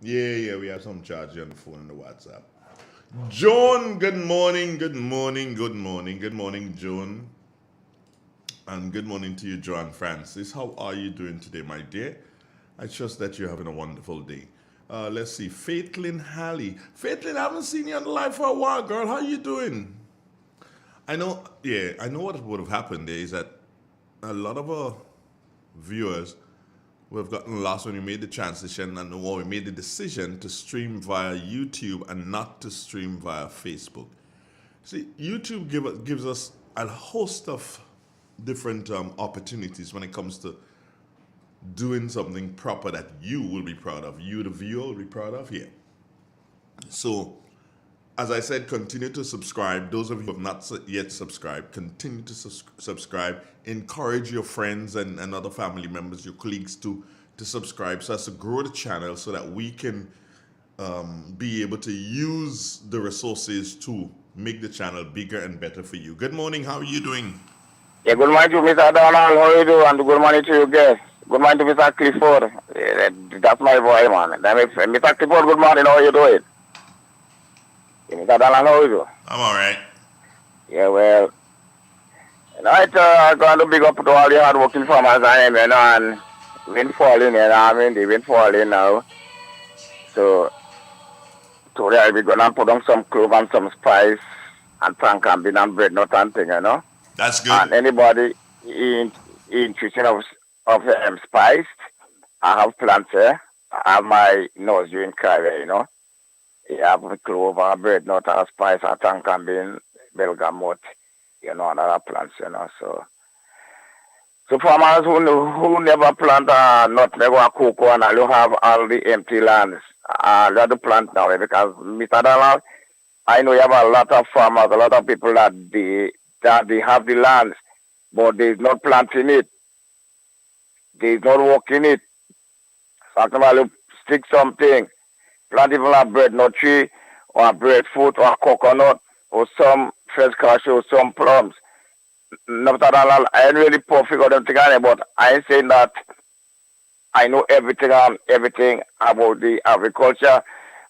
Yeah, we have some charge on the phone and the WhatsApp. Joan, good morning, Joan. And good morning to you, Joan Francis. How are you doing today, my dear? I trust that you're having a wonderful day. Let's see, Faithlin Halley. Faithlin, I haven't seen you on the live for a while, girl. How you doing? I know what would have happened there is that a lot of our viewers would have gotten lost when we made the transition and when we made the decision to stream via YouTube and not to stream via Facebook. See, YouTube gives us a host of different opportunities when it comes to doing something proper that you will be proud of, you the viewer will be proud of here. So, as I said, continue to subscribe. Those of you who have not yet subscribed, continue to subscribe. Encourage your friends and other family members, your colleagues to subscribe so as to grow the channel so that we can be able to use the resources to make the channel bigger and better for you. Good morning. How are you doing? Yeah, good morning to Mr. Donald. How are you doing? And good morning to you guys. Good morning to Mr. Clifford. Yeah, that's my boy, man. Mr. Clifford, good morning. How are you doing? Yeah, Mr. Donald, how are you doing? I'm all right. Yeah, well, I'm going to big up to all the hard-working farmers and wind falling, the wind falling now. So, today I'll be going to put on some clove and some spice and plank and bean and bread nut and thing, That's good. And anybody interested of spice, I have plants here. I have my nursery in Carver, I have clover, bread nut, spice, tank and bean, bergamot, and other plants, So farmers who never plant nutmeg or cocoa and you have all the empty lands, you have to plant now because Mr. Donald, I know you have a lot of farmers, a lot of people that they have the lands, but there's not planting it. There's not working it. So you stick something, plant even a bread nut tree, or a breadfruit, or a coconut, or some fresh cashew, some plums. Not that I ain't really perfect or anything, but I ain't saying that I know everything about the agriculture,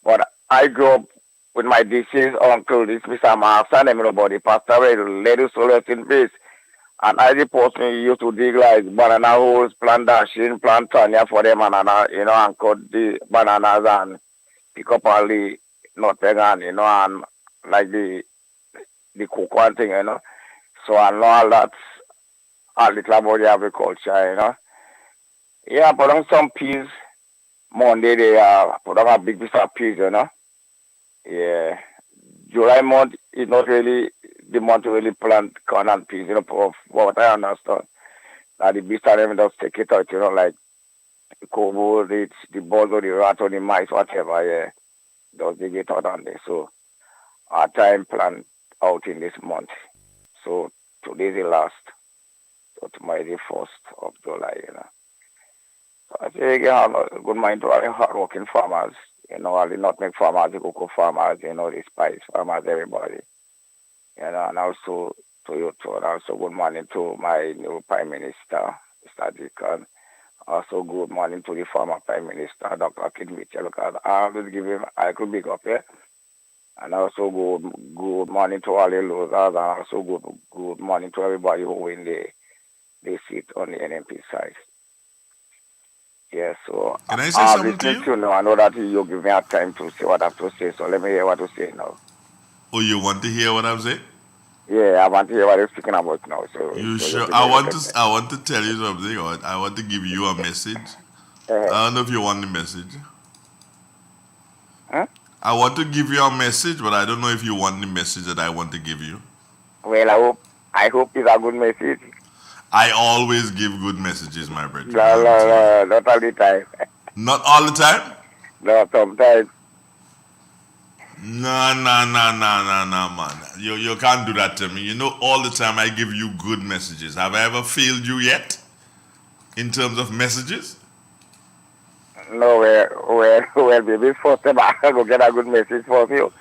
but I grew up with my deceased uncle, this Mr. Markson, about the pastor away, lady soul in peace. And I the person used to dig like banana holes, plant dashing, plant tanya for them and cut the bananas and pick up all the nutmeg and and like the cocoa and thing, So I know all that, all little about the agriculture, Yeah, put on some peas. Monday they put on a big piece of peas, Yeah. July month is not really the month to really plant corn and peas, for what I understand. Now the beast and them just take it out, like the cocoa, the balls or the rat or the mice, whatever, yeah. Just dig it out on there. So our time plant out in this month. So today is the last. So tomorrow is the 1st of July, So I say again, good mind to all the hard-working farmers, all the nutmeg farmers, the cocoa farmers, the spice farmers, everybody. And also to you too, and also good morning to my new Prime Minister, Mr. Deacon. Also good morning to the former Prime Minister, Dr. Kid Mitchell, because I always give him, I could big up here. And also good morning to all the losers, and also good morning to everybody who win the seat on the NMP side. Yeah, so can I say something to you? I know that you give me a time to say what I have to say, so let me hear what to say now. Oh, you want to hear what I'm saying? Yeah, I want to hear what you're speaking about now. So you sure? I want to tell you something, or I want to give you a message. I don't know if you want the message. Huh? I want to give you a message, but I don't know if you want the message that I want to give you. Well, I hope it's a good message. I always give good messages, my brother. No, not all the time. Not all the time? No, sometimes. No, man. You can't do that to me. All the time I give you good messages. Have I ever failed you yet? In terms of messages? No, well, maybe first time I go get a good message for you.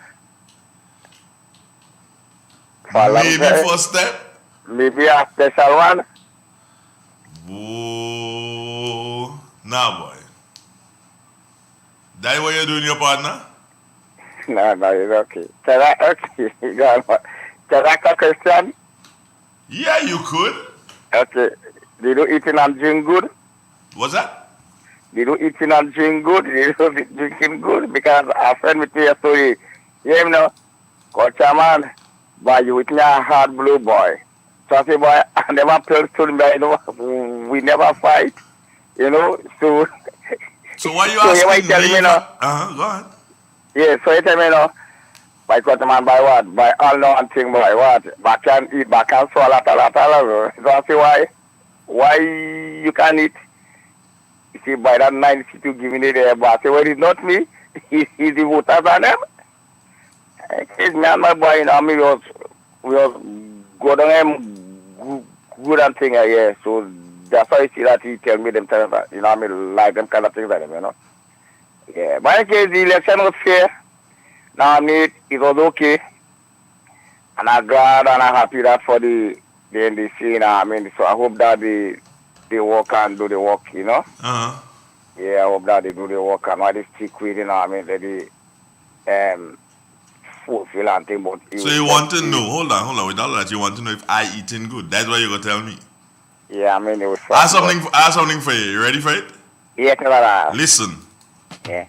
Maybe first step? Maybe a special one. Whoa. Nah, boy. That what you're doing, your partner? No, it's okay. Can I ask a question? Yeah, you could. Okay. Did you eat and drink good? What's that? Did you eat and drink good? Did you drinking good? Because a friend with me a story. Yeah, Culture man, but you with me a hard blue boy. So I say, boy, I never played to me, we never fight, so... So why you asking me? Go ahead. Go ahead. Yeah, so you tell me, By cut man by what? By all no one thing by what? Back can eat, back can swallow lot. So I say why you can eat? You see by that 92 giving it there, but I say well it's not me. He's the voters and them. It's me and my boy in army we was go down him good and thing yeah. So that's why you see that he tell me them things that like them kind of things like them, Yeah. But in case the election was fair, now it was okay. And I'm glad and I'm happy that for the NDC, so I hope that they work and do the work, Uh-huh. Yeah, I hope that they do the work and why they stick with, let the fulfill and thing. But So you want to know, hold on, with all that you want to know if I eating good. That's what you're going to tell me. Yeah, it was I have something for you. You ready for it? Yeah, tell her. Listen. Yeah.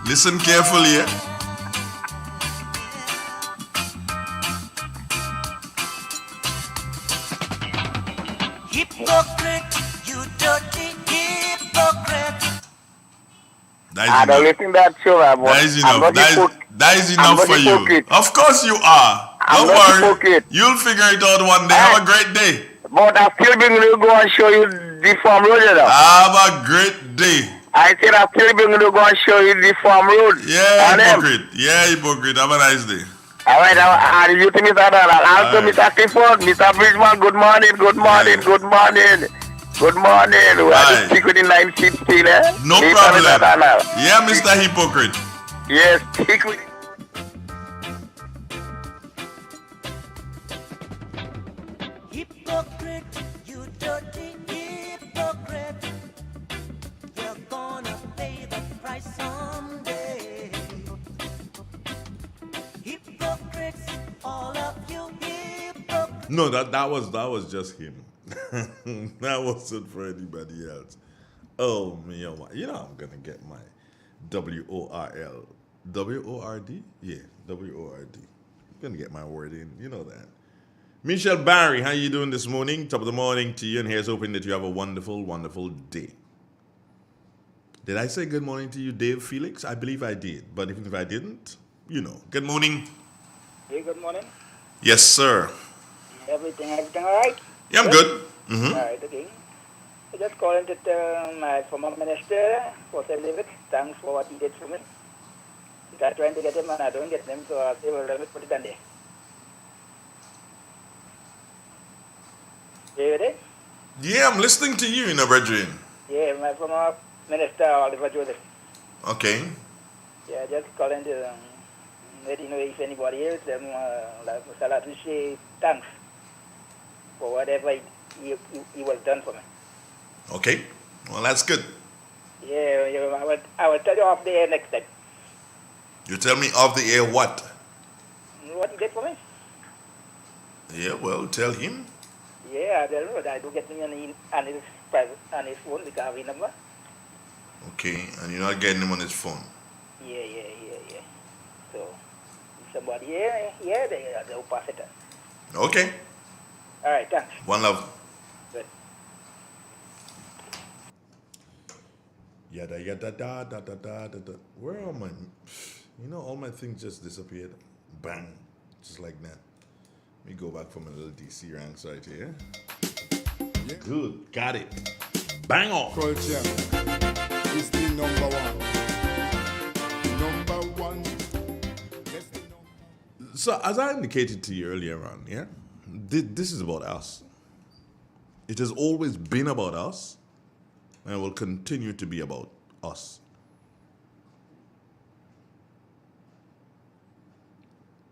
Listen carefully. Hypocrite, you dirty hypocrite. I don't listen to that show, but that is enough. That is enough for you. Of course you are. Don't worry. You'll figure it out one day. Have a great day. But I still bring you go and show you the farm road, Have a great day. I said I still bring you go and show you the farm road. Yeah, hypocrite. Yeah, hypocrite. Have a nice day. All right, and you to Mr. Donald. Also, Mr. Clifford, Mr. Bridgman, good morning, good morning, good morning. Good morning. We are just stick with the 9 seats still, No Mr. problem. Mr. Donald. Yeah, Mr. Hypocrite. Yes, stick with Hypocrite, you dirty hypocrite. You're gonna pay the price someday. Hypocrites, all of you hypocrites. No, that was just him. That wasn't for anybody else. Oh me, oh my. I'm gonna get my WORL. WORD? Yeah, WORD. I'm gonna get my word in. You know that. Michelle Barry, how you doing this morning? Top of the morning to you, and here's hoping that you have a wonderful, wonderful day. Did I say good morning to you, Dave Felix? I believe I did, but even if I didn't, Good morning. Hey, good morning. Yes, sir. Everything all right? Yeah, I'm good. Mm-hmm. All right, okay. I just calling to my former minister, Jose David. Thanks for what he did for me. I'm trying to get him and I don't get him, so I'll say, well, let me put it on there. You ready? Yeah, I'm listening to you, brethren. Yeah, my former minister, Oliver Joseph. Okay. Yeah, just calling to let you know if anybody else, like Mr. Latuche, thanks for whatever he was done for me. Okay. Well, that's good. Yeah, I will tell you off the air next time. You tell me off the air what? What he did for me? Yeah, well, tell him. Yeah, I don't know. I do get me on his phone because I have his number. Okay, and you're not getting him on his phone. Yeah. So, if somebody they'll pass it on. Okay. All right, thanks. One love. Good. Yada yada da da da da da da. Where are my? All my things just disappeared. Bang, just like that. Let me go back from a little DC ranks right here. Yeah. Good, got it. Bang on. Culture is the number one. Number one. So, as I indicated to you earlier on, yeah, this is about us. It has always been about us, and will continue to be about us.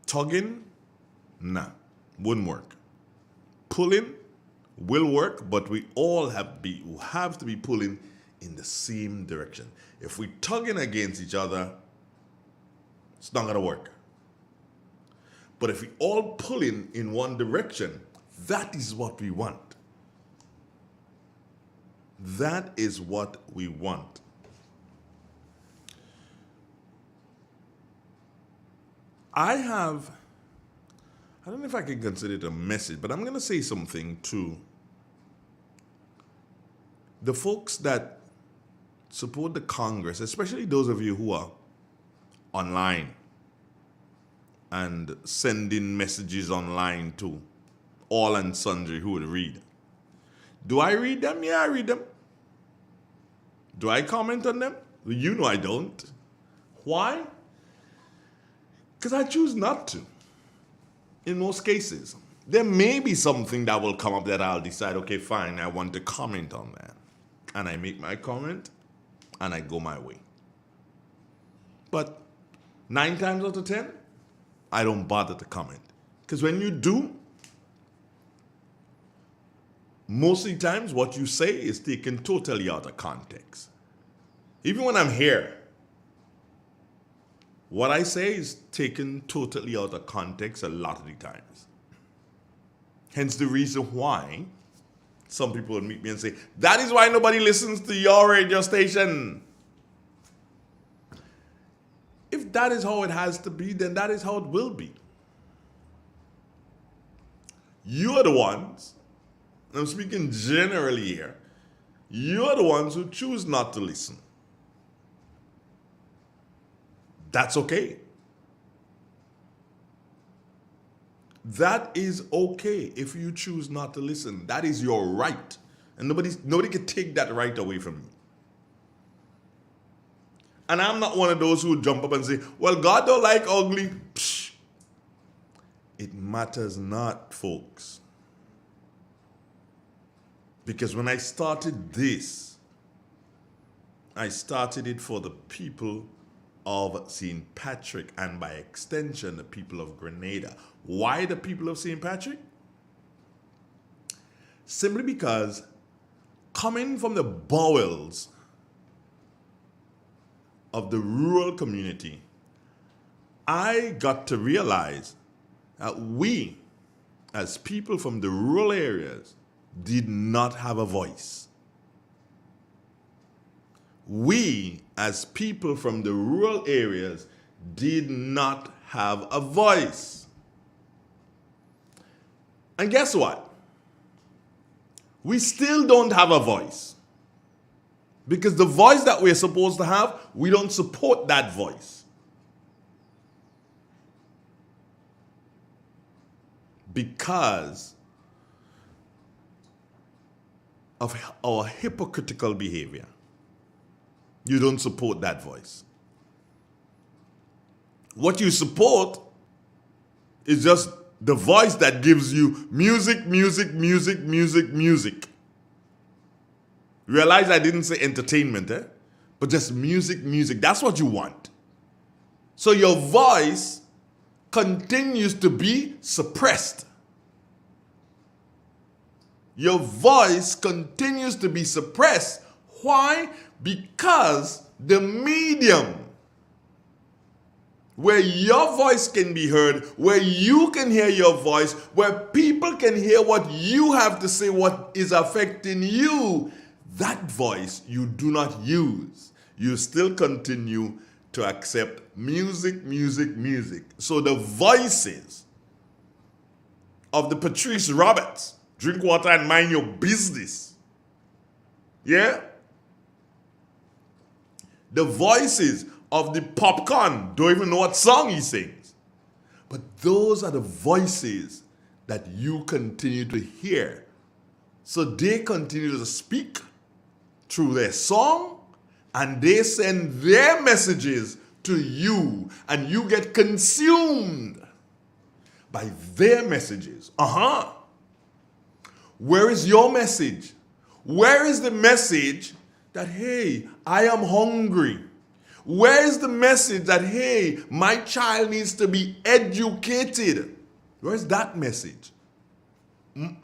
Tugging, nah, wouldn't work. Pulling will work, but we all have to be pulling in the same direction. If we tugging against each other, it's not gonna work. But if we all pulling in one direction, that is what we want. That is what we want. I have I don't know if I can consider it a message, but I'm going to say something to the folks that support the Congress, especially those of you who are online and sending messages online to all and sundry who would read. Do I read them? Yeah, I read them. Do I comment on them? You know I don't. Why? Because I choose not to. In most cases. There may be something that will come up that I'll decide, okay, fine, I want to comment on that. And I make my comment and I go my way. But 9 times out of 10, I don't bother to comment. Because when you do, most of the times what you say is taken totally out of context. Even when I'm here, what I say is taken totally out of context a lot of the times. Hence the reason why some people would meet me and say, that is why nobody listens to your radio station. If that is how it has to be, then that is how it will be. You are the ones, and I'm speaking generally here, you are the ones who choose not to listen. That's okay. That is okay if you choose not to listen. That is your right. And nobody can take that right away from you. And I'm not one of those who jump up and say, well, God don't like ugly. Psh. It matters not, folks. Because when I started this, I started it for the people of St. Patrick and by extension, the people of Grenada. Why the people of St. Patrick? Simply because coming from the bowels of the rural community, I got to realize that we, as people from the rural areas, did not have a voice. We, as people from the rural areas, did not have a voice. And guess what? We still don't have a voice. Because the voice that we're supposed to have, we don't support that voice. Because of our hypocritical behavior. You don't support that voice. What you support is just the voice that gives you music, music, music, music, music. Realize I didn't say entertainment, but just music, music. That's what you want. So your voice continues to be suppressed. Your voice continues to be suppressed. Why? Because the medium where your voice can be heard, where you can hear your voice, where people can hear what you have to say, what is affecting you, that voice you do not use. You still continue to accept music, music, music. So the voices of the Patrice Roberts, drink water and mind your business. Yeah? The voices of the popcorn don't even know what song he sings. But those are the voices that you continue to hear. So they continue to speak through their song and they send their messages to you and you get consumed by their messages. Where is your message? Where is the message that, hey, I am hungry? Where is the message that, hey, my child needs to be educated? Where's that message? It's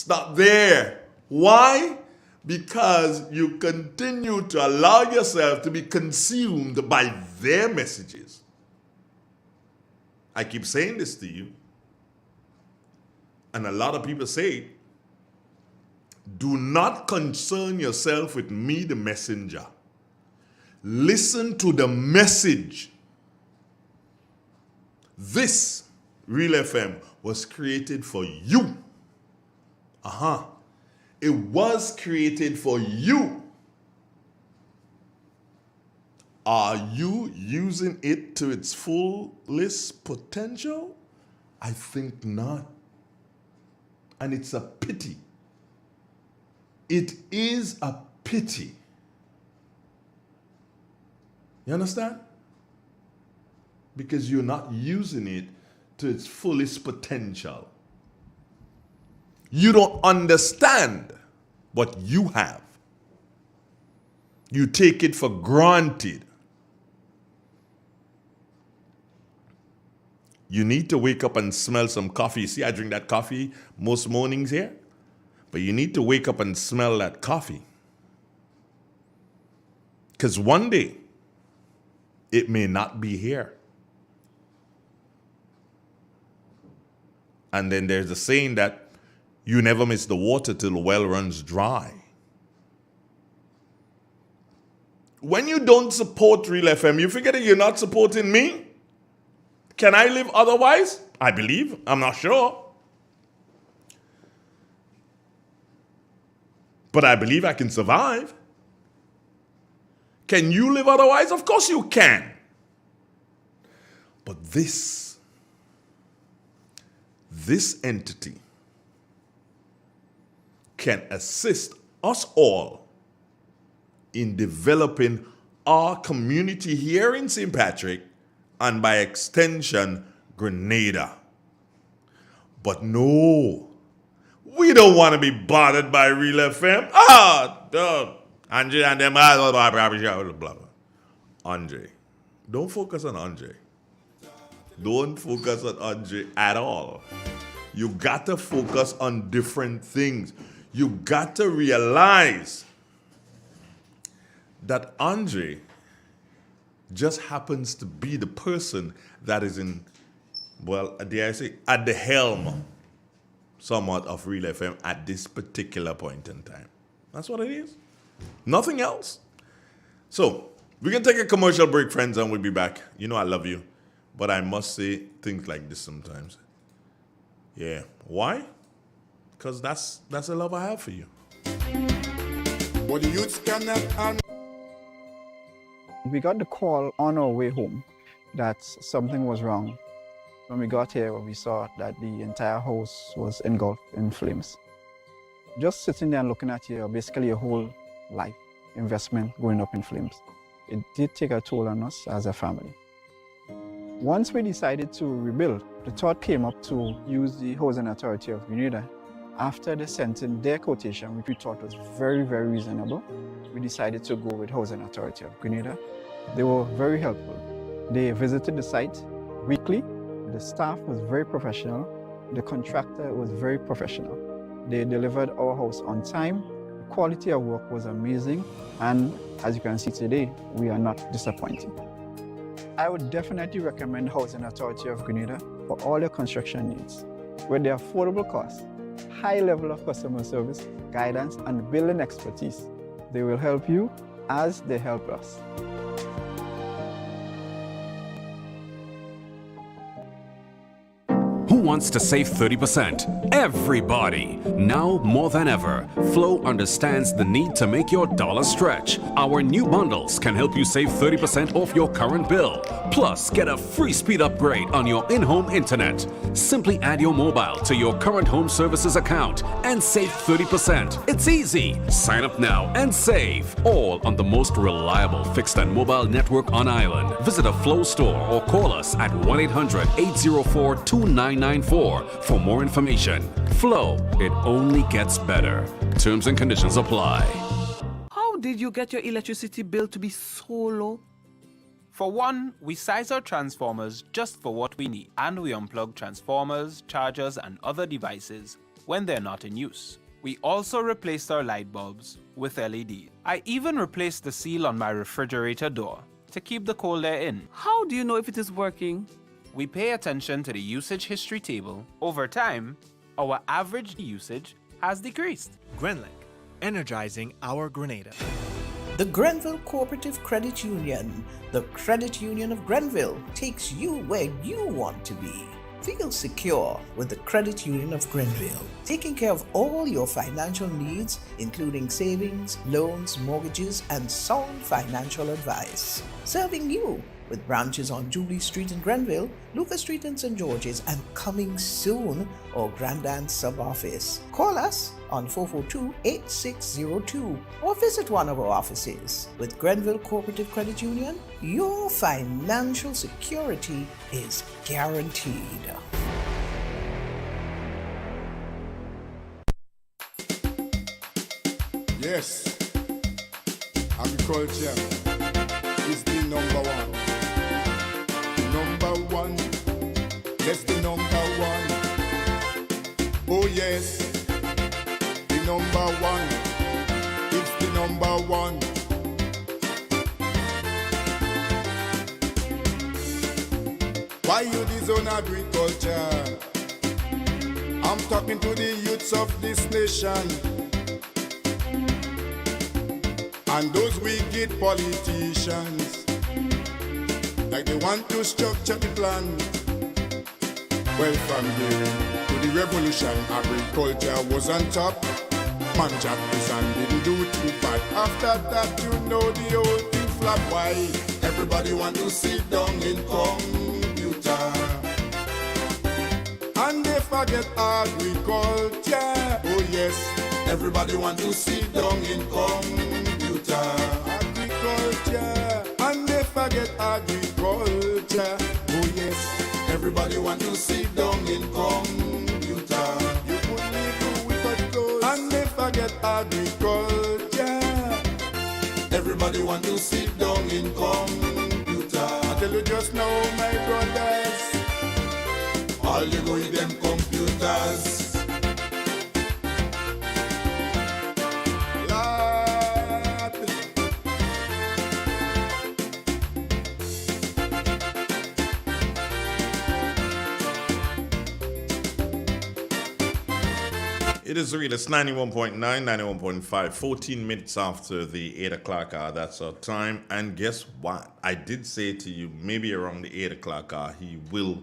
not there. Why? Because you continue to allow yourself to be consumed by their messages. I keep saying this to you, and a lot of people say it. Do not concern yourself with me, the messenger. Listen to the message This Real FM was created for you. It was created for you. Are you using it to its fullest potential? I think not. And it's a pity. It is a pity. You understand? Because you're not using it to its fullest potential. You don't understand what you have. You take it for granted. You need to wake up and smell some coffee. See, I drink that coffee most mornings here. But you need to wake up and smell that coffee. Because one day, it may not be here. And then there's a saying that you never miss the water till the well runs dry. When you don't support Real FM, you figure that you're not supporting me? Can I live otherwise? I believe. I'm not sure. But I believe I can survive. Can you live otherwise? Of course you can. But this entity can assist us all in developing our community here in St. Patrick and by extension, Grenada. But no, we don't want to be bothered by Real FM. Andre and them, blah, blah, blah. Andre. Don't focus on Andre. Don't focus on Andre at all. You got to focus on different things. You got to realize that Andre just happens to be the person that is in, well, dare I say, at the helm somewhat of Real FM at this particular point in time. That's what it is. Nothing else. So, we can take a commercial break, friends, and we'll be back. You know I love you, but I must say things like this sometimes. Yeah. Why? Because that's the love I have for you. But the youths cannot. We got the call on our way home that something was wrong. When we got here, we saw that the entire house was engulfed in flames. Just sitting there and looking at basically your whole life investment going up in flames. It did take a toll on us as a family. Once we decided to rebuild, the thought came up to use the Housing Authority of Grenada. After they sent in their quotation, which we thought was very, very reasonable, we decided to go with Housing Authority of Grenada. They were very helpful. They visited the site weekly. The staff was very professional. The contractor was very professional. They delivered our house on time. The quality of work was amazing. And as you can see today, we are not disappointed. I would definitely recommend Housing Authority of Grenada for all your construction needs. With their affordable costs, high level of customer service, guidance, and building expertise, they will help you as they help us. Who wants to save 30%? Everybody! Now more than ever, Flow understands the need to make your dollar stretch. Our new bundles can help you save 30% off your current bill. Plus, get a free speed upgrade on your in-home internet. Simply add your mobile to your current home services account and save 30%. It's easy. Sign up now and save. All on the most reliable fixed and mobile network on island. Visit a Flow store or call us at 1-800-804-2994 for more information. Flow, it only gets better. Terms and conditions apply. How did you get your electricity bill to be so low? For one, we size our transformers just for what we need, and we unplug transformers, chargers, and other devices when they're not in use. We also replaced our light bulbs with LED. I even replaced the seal on my refrigerator door to keep the cold air in. How do you know if it is working? We pay attention to the usage history table. Over time, our average usage has decreased. Grenlec, energizing our Grenada. The Grenville Cooperative Credit Union, the credit union of Grenville, takes you where you want to be. Feel secure with the Credit Union of Grenville, taking care of all your financial needs, including savings, loans, mortgages, and sound financial advice. Serving you with branches on Jubilee Street in Grenville, Lucas Street in St. George's, and coming soon, our Grandand sub-office. Call us on 442-8602 or visit one of our offices. With Grenville Cooperative Credit Union, your financial security is guaranteed. Yes, agriculture is the number one. Number one, that's the number one. Oh yes, the number one, it's the number one. Why you disown agriculture? I'm talking to the youths of this nation and those wicked politicians. Like they want to structure the plan. Well, from here to the revolution, agriculture was on top. Man jacked his and didn't do too bad. After that, you know the whole thing flop. Why? Everybody want to sit down in computer. And they forget agriculture. Oh yes, everybody want to sit down in computer. Agriculture. And they forget agriculture. Oh yes, everybody want to sit down in computer. You couldn't do without clothes. And they forget agriculture. Everybody want to sit down in computer. I tell you just now, my brothers, all you go with them computers. It is real. It's 91.9, 91.5, 14 minutes after the 8 o'clock hour. That's our time. And guess what? I did say to you, maybe around the 8 o'clock hour, he will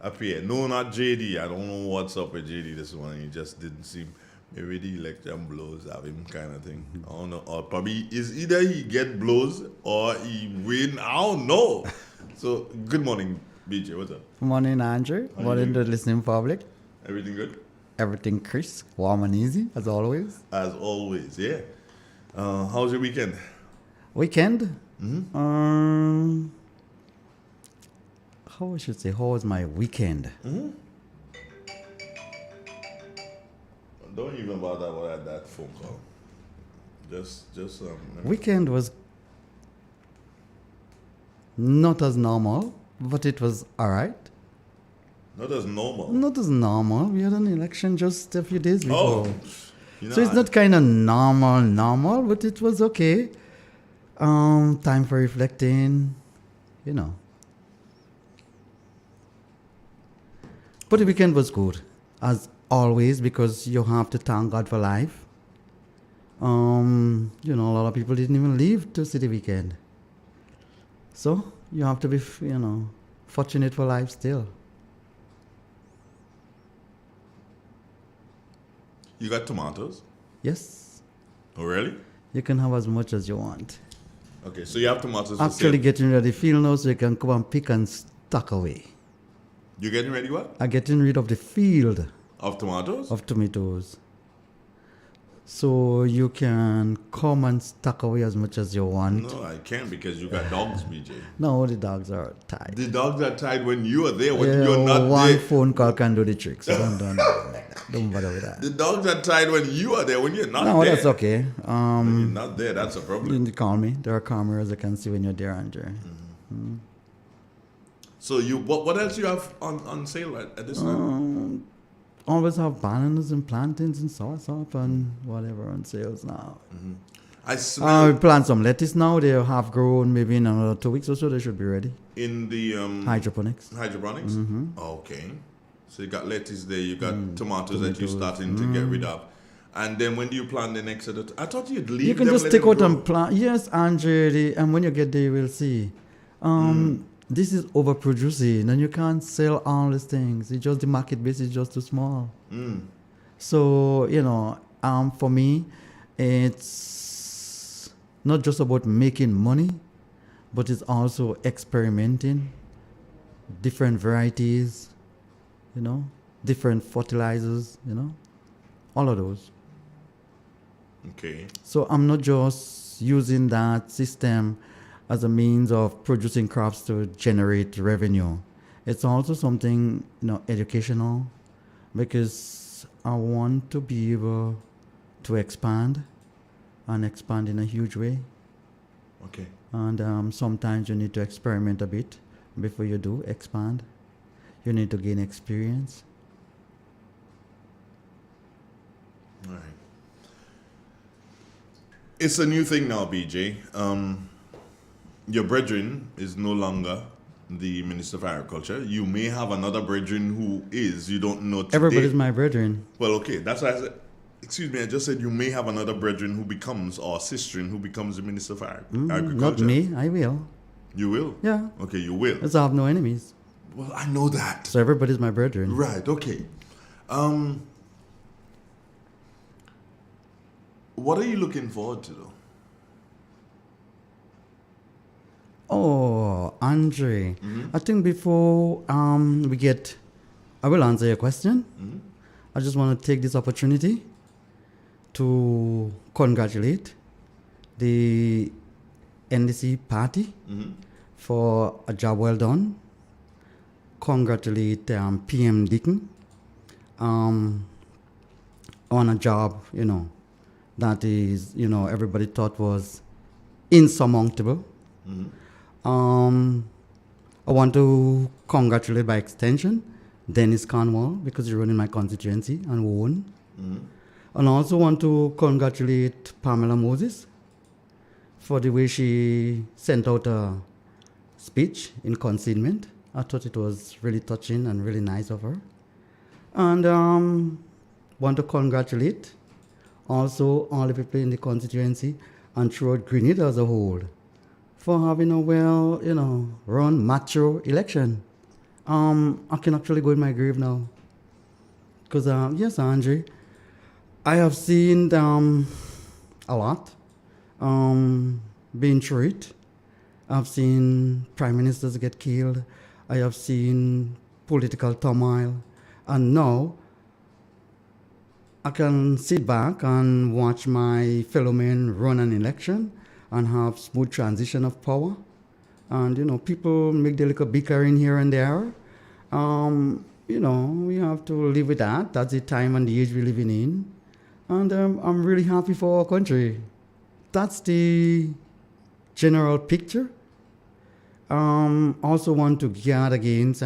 appear. No, not JD. I don't know what's up with JD this morning. He just didn't seem, maybe the election blows have him kind of thing. I don't know. Or probably is either he get blows or he win. I don't know. So, good morning, BJ. What's up? Good morning, Andrew. How Morning you to the listening public. Everything good? Everything crisp, warm and easy, as always. As always, yeah. How's your weekend? Weekend? Mm-hmm. How I should say, how was my weekend? Mm-hmm. Don't even bother about that phone call. Just Weekend was not as normal, but it was all right. Not as normal. Not as normal. We had an election just a few days before. Oh, so it's not kind of normal, but it was okay. Time for reflecting, you know. But the weekend was good, as always, because you have to thank God for life. A lot of people didn't even leave to see the weekend. So you have to be, fortunate for life still. You got tomatoes? Yes. Oh, really? You can have as much as you want. Okay, so you have tomatoes for Actually sale. getting rid of the field now so you can come and pick and stack away. You're getting ready what? I'm getting rid of the field. Of tomatoes? Of tomatoes. So you can come and stack away as much as you want. No, I can't because you got dogs, BJ. No, the dogs are tied. The dogs are tied when you are there. When you're not one there. phone call can do the trick. So don't bother with that. The dogs are tied when you are there. When you're not No, there. that's okay. When you're not there, that's a problem. You call me. There are cameras I can see when you're there, Andrew. Mm. So what else you have on sale at this time? Always have bananas and plantains and sauerkraut and whatever on sales now. Mm-hmm. I smell... we plant some lettuce now. They're half grown. Maybe in another 2 weeks or so they should be ready. In the... hydroponics. Hydroponics? Mm-hmm. Okay. So you got lettuce there. You got tomatoes that you're starting to get rid of. And then when do you plant the next set of I thought you'd leave You can them, just let take them out grow. and plant. Yes, Andre, and when you get there, you will see. This is overproducing, and you can't sell all these things. It's just the market base is just too small. So, for me, it's not just about making money, but it's also experimenting, different varieties, different fertilizers, all of those. Okay. So I'm not just using that system as a means of producing crops to generate revenue. It's also something, educational, because I want to be able to expand and expand in a huge way. Okay. And sometimes you need to experiment a bit before you do expand. You need to gain experience. All right. It's a new thing now, BJ. Your brethren is no longer the Minister of Agriculture. You may have another brethren who is. You don't know today. Everybody's my brethren. Well, okay. That's why I said, excuse me, I just said you may have another brethren who becomes, or sister who becomes the Minister of Agriculture. Not me. I will. You will? Yeah. Okay, you will. Because I have no enemies. Well, I know that. So everybody's my brethren. Right, okay. What are you looking forward to, though? Oh, Andre. I think before I will answer your question. I just want to take this opportunity to congratulate the NDC party for a job well done. Congratulate PM Deacon on a job, that is, everybody thought was insurmountable. I want to congratulate by extension Dennis Cornwall because he ran in my constituency and won. And I also want to congratulate Pamela Moses for the way she sent out a speech in consignment. I thought it was really touching and really nice of her. And want to congratulate also all the people in the constituency and throughout Grenada as a whole for having a well, run mature election. I can actually go in my grave now. Because, yes, Andre, I have seen a lot being through it. I've seen prime ministers get killed. I have seen political turmoil. And now I can sit back and watch my fellow men run an election and have smooth transition of power. And, people make their little bickering here and there. We have to live with that. That's the time and the age we're living in. And I'm really happy for our country. That's the general picture. Also want to guard against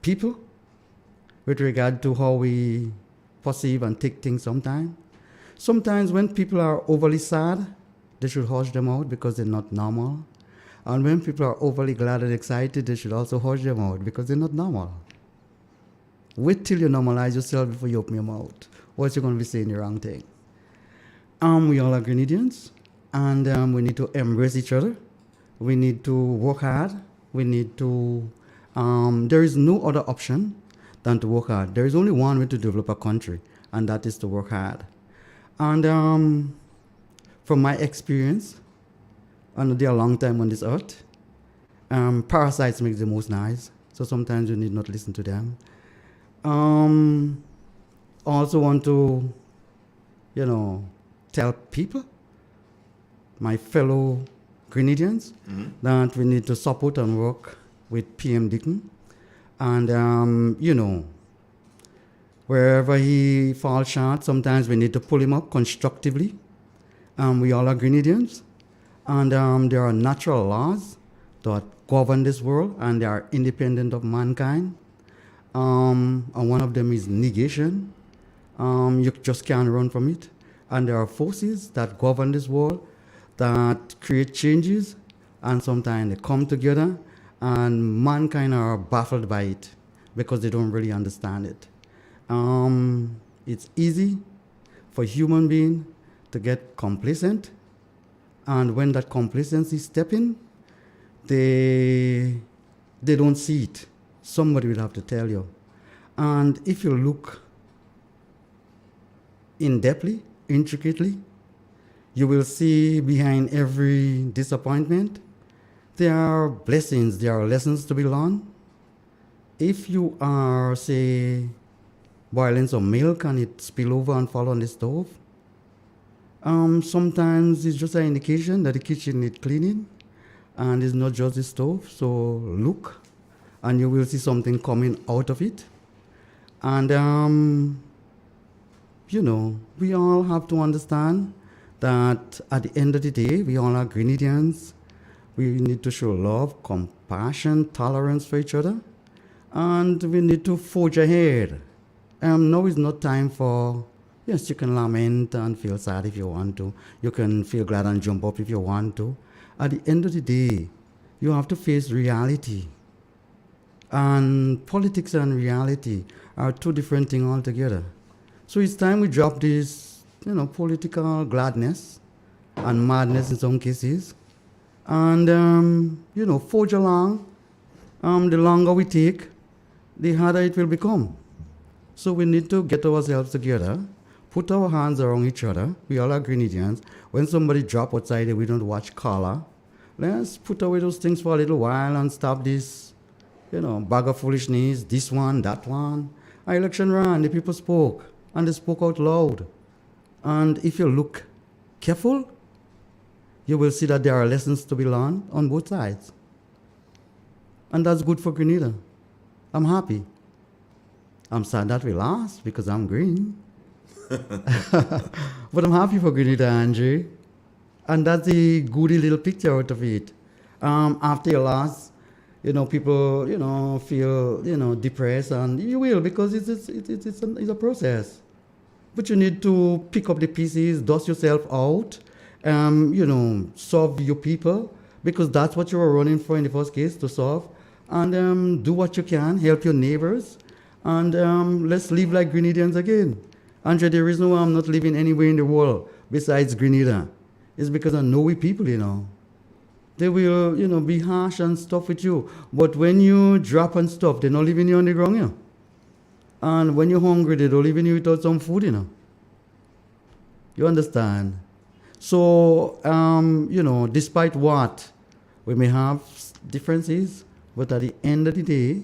people with regard to how we perceive and take things sometimes. Sometimes when people are overly sad, they should hush them out because they're not normal. And when people are overly glad and excited, they should also hush them out because they're not normal. Wait till you normalize yourself before you open your mouth, or else you're going to be saying the wrong thing. We all are Grenadians, and we need to embrace each other. We need to work hard. We need to... there is no other option than to work hard. There is only one way to develop a country, and that is to work hard. And from my experience, and they're a long time on this earth, parasites make the most noise, so sometimes you need not listen to them. I also want to, tell people, my fellow Grenadians, that we need to support and work with PM Deacon. And, wherever he falls short, sometimes we need to pull him up constructively. We all are Grenadians. And there are natural laws that govern this world, and they are independent of mankind. And one of them is negation. You just can't run from it. And there are forces that govern this world that create changes, and sometimes they come together, and mankind are baffled by it because they don't really understand it. It's easy for human being to get complacent, and when that complacency step in, they don't see it. Somebody will have to tell you. And if you look in-depthly, intricately, you will see behind every disappointment, there are blessings, there are lessons to be learned. If you are, say, boiling some milk and it spill over and fall on the stove, sometimes it's just an indication that the kitchen needs cleaning, and it's not just the stove. So look, and you will see something coming out of it. And we all have to understand that at the end of the day, we all are Grenadians. We need to show love, compassion, tolerance for each other, and we need to forge ahead. Now is not time for, yes, you can lament and feel sad if you want to. You can feel glad and jump up if you want to. At the end of the day, you have to face reality. And politics and reality are two different things altogether. So it's time we drop this, political gladness and madness in some cases, and, forge along. The longer we take, the harder it will become. So we need to get ourselves together, put our hands around each other. We all are Grenadians. When somebody drop outside, we don't watch color. Let's put away those things for a little while and stop this, bag of foolishness, this one, that one. Our election ran, the people spoke, and they spoke out loud. And if you look careful, you will see that there are lessons to be learned on both sides. And that's good for Grenada. I'm happy. I'm sad that we lost because I'm green. But I'm happy for Grenada, Andrew. And that's the goody little picture out of it. After you lost, people, feel, depressed, and you will, because it's a process. But you need to pick up the pieces, dust yourself out, solve your people, because that's what you were running for in the first case, to solve. And do what you can, help your neighbors, and let's live like Grenadians again. Andre, the reason why I'm not living anywhere in the world besides Grenada is because I know we people, They will, be harsh and stuff with you. But when you drop and stuff, they're not leaving you on the ground, And when you're hungry, they don't leave you without some food, You understand? So, despite what we may have differences, but at the end of the day,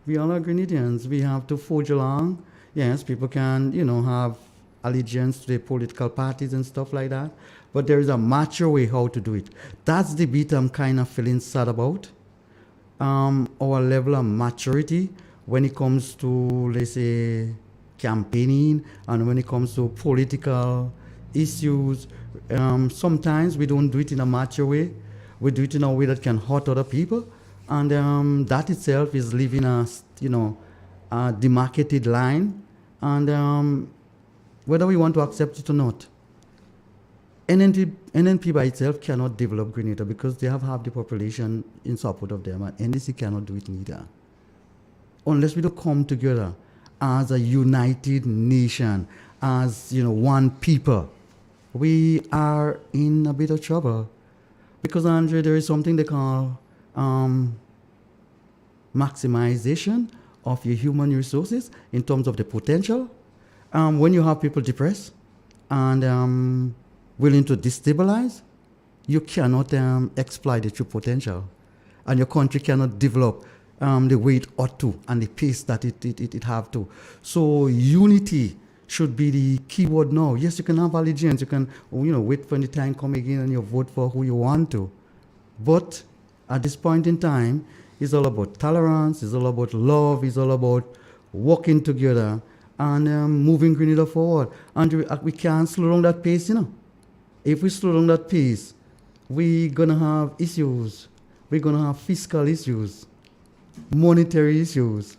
we all are Grenadians. We have to forge along. Yes, people can, have allegiance to their political parties and stuff like that. But there is a mature way how to do it. That's the bit I'm kind of feeling sad about. Our level of maturity when it comes to, let's say, campaigning, and when it comes to political issues. Sometimes we don't do it in a mature way. We do it in a way that can hurt other people. And that itself is leaving us, a demarcated line. And whether we want to accept it or not, NNP by itself cannot develop Grenada because they have half the population in support of them, and NDC cannot do it neither. Unless we don't come together as a united nation, as one people, we are in a bit of trouble. Because, Andre, there is something they call maximization of your human resources in terms of the potential. When you have people depressed and willing to destabilize, you cannot exploit the true potential. And your country cannot develop the way it ought to and the pace that it have to. So unity should be the key word now. Yes, you can have allegiance. You can, wait for the time come again and you vote for who you want to. But at this point in time, it's all about tolerance. It's all about love. It's all about working together and moving Grenada forward. And we can't slow down that pace, If we slow down that pace, we're going to have issues. We're going to have fiscal issues, monetary issues.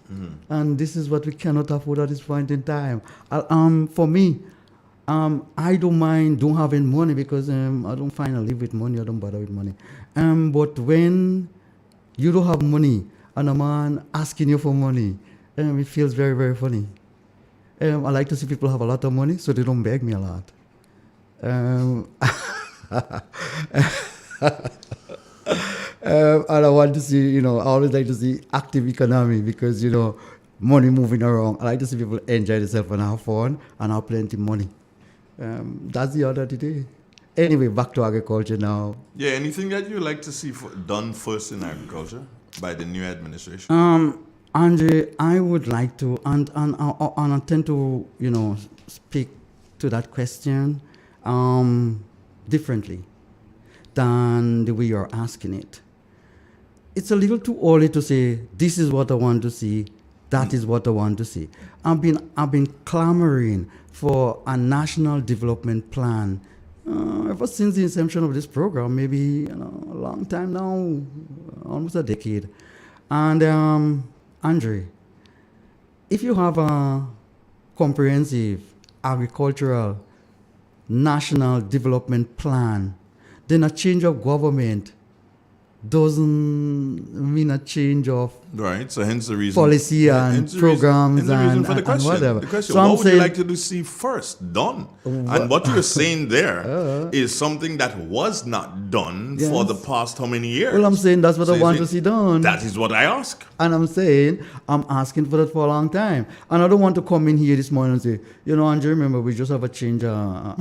And this is what we cannot afford at this point in time. For me, I don't having money because I don't find I live with money. I don't bother with money. But when you don't have money and a man asking you for money, it feels very, very funny. I like to see people have a lot of money so they don't beg me a lot. And I want to see, I always like to see active economy because, money moving around. I like to see people enjoy themselves and have fun and have plenty of money. That's the order today. Anyway, back to agriculture now. Yeah, anything that you like to see done first in agriculture by the new administration? Andre, I would like to, and I tend to, speak to that question differently than the way you're asking it. It's a little too early to say, this is what I want to see, that is what I want to see. I've been clamoring for a national development plan ever since the inception of this program, maybe a long time now, almost a decade. And Andre, if you have a comprehensive agricultural national development plan, then a change of government doesn't mean a change of right. So hence the reason policy and programs and whatever. The question: so what would you like to see first done? And what you're saying there is something that was not done for the past how many years? Well, I'm saying that's what I want to see done. That is what I ask. And I'm saying I'm asking for that for a long time. And I don't want to come in here this morning and say, Andrew, remember we just have a change. No.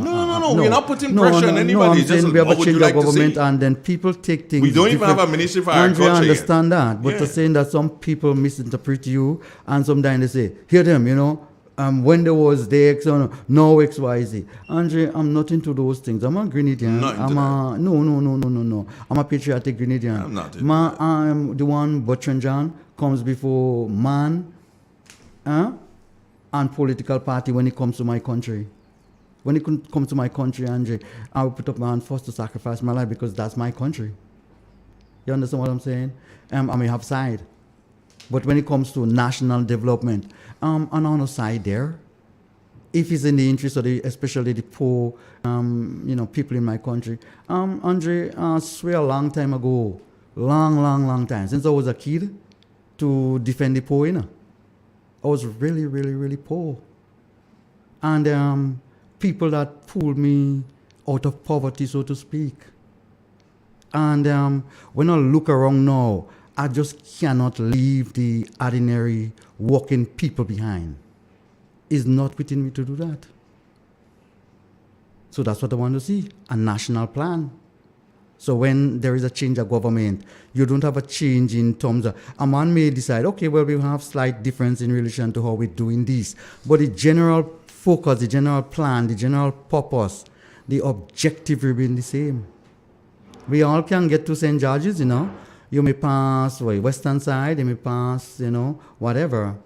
We're not putting pressure on anybody. I'm saying we have a change of government, and then people take things. We don't even have a ministry for agriculture. I understand that, but they're saying that some people misinterpret you, and sometimes they say, hear them, when there was the X, no X, Y, Z. Andre, I'm not into those things. I'm a Grenadian. No. I'm a patriotic Grenadian. I'm not. I'm the one, Bertrand John, comes before man and political party when it comes to my country. When it comes to my country, Andre, I will put up my hand first to sacrifice my life because that's my country. You understand what I'm saying? I may have side. But when it comes to national development, I'm on a side there. If it's in the interest of especially the poor, people in my country. Andre, I swear a long time ago, long time, since I was a kid, to defend the poor, I was really, really, really poor. And people that pulled me out of poverty, so to speak. And when I look around now, I just cannot leave the ordinary working people behind. It's not within me to do that. So that's what I want to see, a national plan. So when there is a change of government, you don't have a change in terms of, a man may decide, okay, well, we have slight difference in relation to how we're doing this. But the general focus, the general plan, the general purpose, the objective remain the same. We all can get to St. George's, You may pass western side, you may pass, whatever.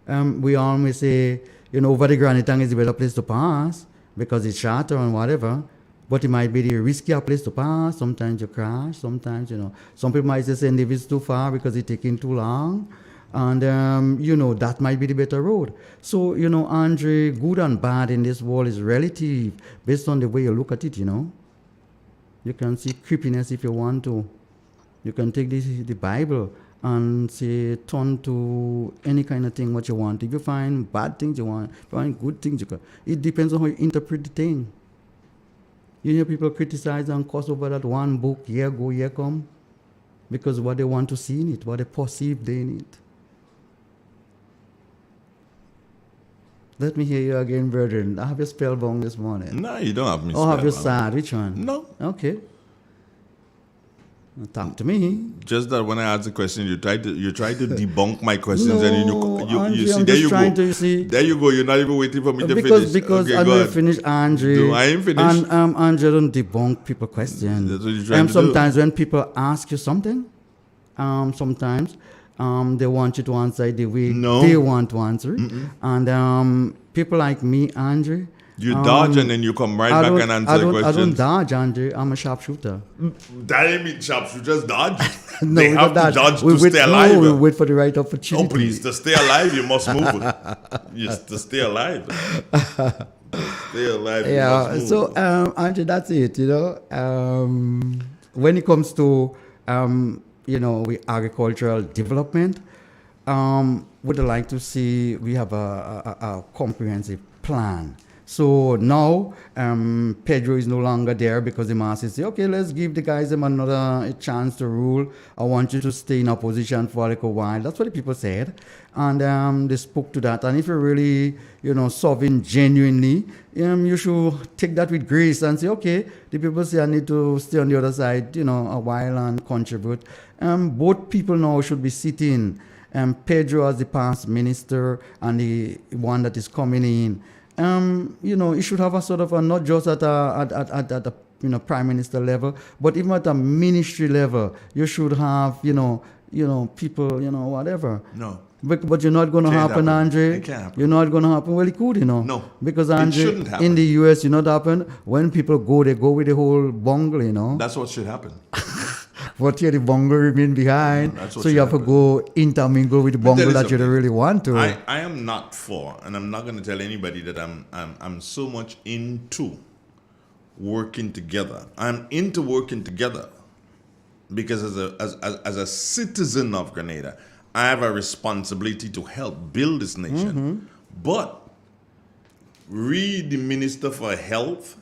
We all may say, over the Granite Tank is the better place to pass because it's shorter and whatever. But it might be the riskier place to pass. Sometimes you crash, sometimes, Some people might say St. David's too far because it's taking too long. And, that might be the better road. So, Andre, good and bad in this world is relative based on the way you look at it, You can see creepiness if you want to. You can take the Bible and say, turn to any kind of thing what you want. If you find bad things you want, if you find good things you can. It depends on how you interpret the thing. You hear people criticize and cuss over that one book, year go, year come, because what they want to see in it, what they perceive they in it. Let me hear you again, brethren. I have you spellbound this morning. No, you don't have me spellbound. Oh, have you sad? Which one? No. Okay. Talk to me. Just that when I ask the question, you try to debunk my questions, no, and you Andre, see I'm there just you trying go. To, see, there you go. You're not even waiting for me to finish. Because okay, I will finish, Andre. No, I ain't finished. And Andre don't debunk people questions. That's what you're trying to sometimes do. When people ask you something, sometimes they want you to answer it the way they want to answer it. And people like me, Andre. You dodge and then you come right back and answer the questions. I don't dodge, Andre. I'm a sharpshooter. That ain't mean sharpshooters dodge. No, they have to dodge to stay alive. We wait for the right opportunity. Oh, please, to stay alive, you must move. Yes, to stay alive. Stay alive, you must move. So, Andre, that's it, when it comes to, agricultural development, would like to see we have a comprehensive plan. So now Pedro is no longer there because the masses say, okay, let's give the guys another chance to rule. I want you to stay in opposition for a little while. That's what the people said. And they spoke to that. And if you're really, serving genuinely, you should take that with grace and say, okay, the people say I need to stay on the other side, a while and contribute. Both people now should be sitting. Pedro as the past minister and the one that is coming in. You should have a sort of not just at a prime minister level, but even at a ministry level, you should have people whatever. No. But you're not going to happen, Andre. It can't happen. You're not going to happen. Well, it could, No. Because it Andre, shouldn't happen. in the US, not happen. When people go, they go with the whole bungle, That's what should happen. But here the bungle remain behind, so you have to go intermingle with the bungle that you don't really want to. I am not for, and I'm not going to tell anybody that I'm so much into working together. I'm into working together because as a citizen of Grenada, I have a responsibility to help build this nation. But read the Minister for Health,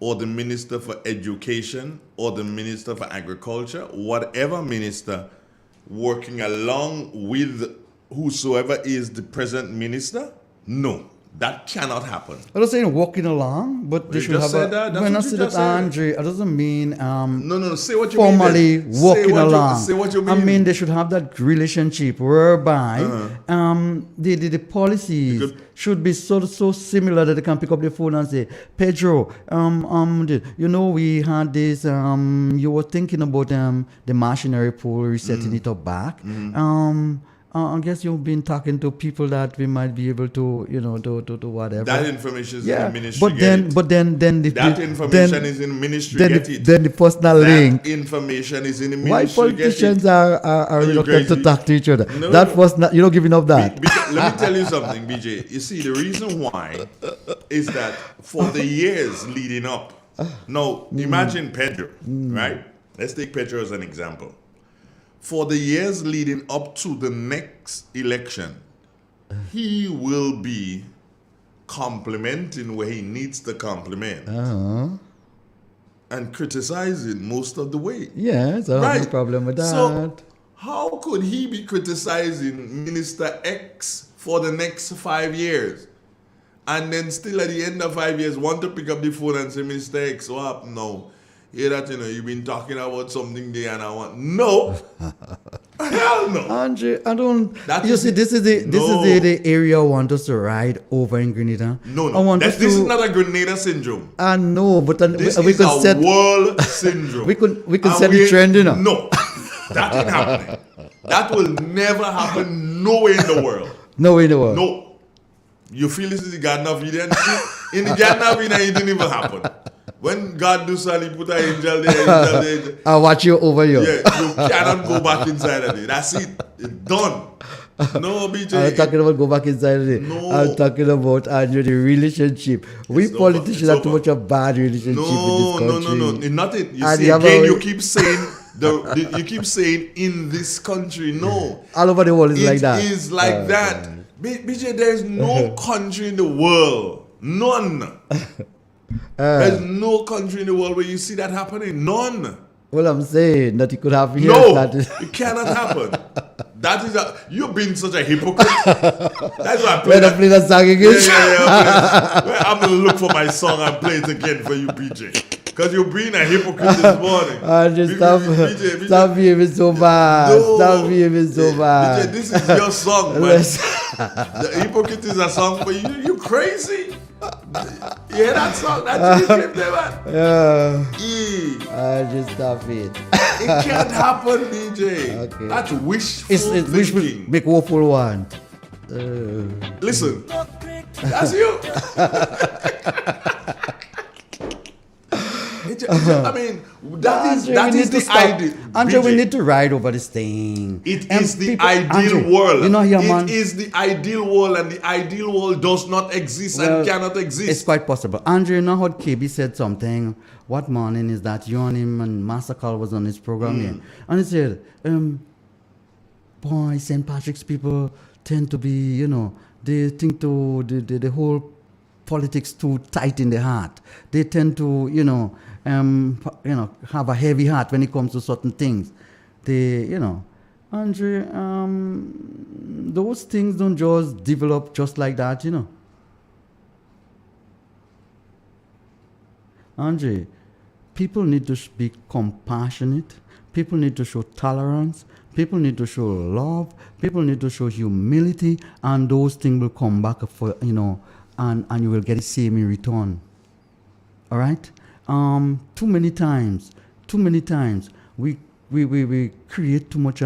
or the Minister for Education, or the Minister for Agriculture, whatever minister working along with whosoever is the present minister, no, that cannot happen. I'm not saying walking along, but they should have when I say that, Andre, it doesn't mean no, say what you formally mean walking along. Say what you mean. I mean, they should have that relationship whereby the policies should be so similar that they can pick up the phone and say, Pedro, we had this, you were thinking about the machinery pool, resetting it up back. I guess you've been talking to people that we might be able to, do whatever. That information is in the ministry. But then that information is in the ministry. Then the personal link. That information is in the ministry. Why politicians are reluctant to talk to each other? No. That was not. You're not giving up that. Let me tell you something, BJ. You see, the reason why is that for the years leading up. Now, imagine Pedro, right? Let's take Pedro as an example. For the years leading up to the next election, he will be complimenting where he needs to compliment and criticizing most of the way. Yes, I have no problem with that. So how could he be criticizing Minister X for the next 5 years and then still at the end of 5 years want to pick up the phone and say, Mr. X, what happened now? Hear that, you've been talking about something there and I want... No! Hell no! Andre, I don't... This is the area I want us to ride over in Grenada. No. This is not a Grenada syndrome. I know, but then this we is could a set... world syndrome. we could set the trend, No. That ain't happening. That will never happen nowhere in the world. Nowhere in the world? No. You feel this is the Garden of Eden? In the Garden of Eden, it didn't even happen. When God do something, he put an angel there. I'll watch you over here. Yeah, you cannot go back inside of it. That's it. It's done. No, BJ. I'm not talking about go back inside of it. No. I'm talking about the relationship. We politicians have too much of bad relationship in this country. No. Nothing. You see, again, you keep saying you keep saying in this country. No. All over the world is like that. It is like that. BJ, there's no country in the world. None. There's no country in the world where you see that happening. None. Well, I'm saying that it could happen. No, it cannot happen. That is you've been such a hypocrite. That's why I play that song again. Yeah. I'm gonna look for my song and play it again for you, BJ. Because you're being a hypocrite this morning. Just stop behaving so bad. No, stop behaving so bad. BJ, this is your song, man. The hypocrite is a song for you. You crazy? You hear that song? That's you clip there, man. I just stop it. It can't happen, DJ. Okay. That's wishful It's wishful. Make woeful one. Listen, that's you. I mean, that is the ideal. Andre, we need to ride over this thing. It is the ideal world. It is the ideal world, and the ideal world does not exist and cannot exist. It's quite possible. Andre, you know how KB said something? What morning is that? You and him and Master Carl was on his program here. And he said, boy, St. Patrick's people tend to be, they think the whole politics too tight in the heart. They tend to, have a heavy heart when it comes to certain things. They, Andre, those things don't just develop just like that, Andre, people need to be compassionate. People need to show tolerance. People need to show love. People need to show humility, and those things will come back for and you will get the same in return. All right. Too many times, we create too much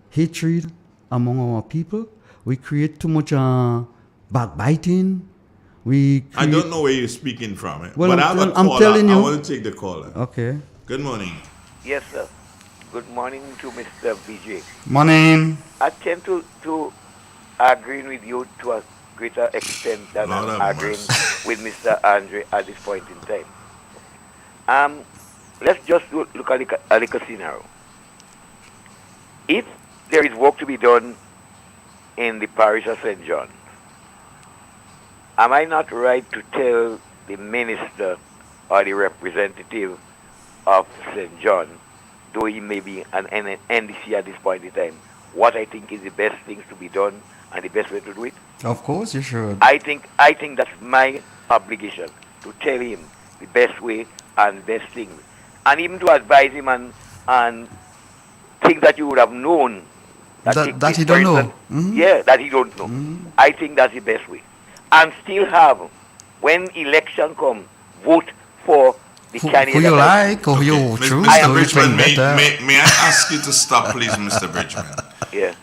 hatred among our people. We create too much backbiting. I don't know where you're speaking from, well, but I have a caller. I'm telling you. I want to take the caller. Okay. Good morning. Yes, sir. Good morning to Mr. BJ. Morning. I tend to agree with you to a greater extent than I'm agreeing with Mr. Andre at this point in time. Let's just look at a little scenario. If there is work to be done in the parish of St. John, am I not right to tell the minister or the representative of St. John, though he may be an NDC at this point in time, what I think is the best things to be done and the best way to do it? Of course you should. I think that's my obligation, to tell him the best way and the best things. And even to advise him and things that you would have known. That he don't know. Mm-hmm. Yeah, that he don't know. Mm-hmm. I think that's the best way. And still have, when election comes, vote for the candidate. Who you like or who you choose. Mr. Bridgman, may I ask you to stop, please, Mr. Bridgman? Yeah.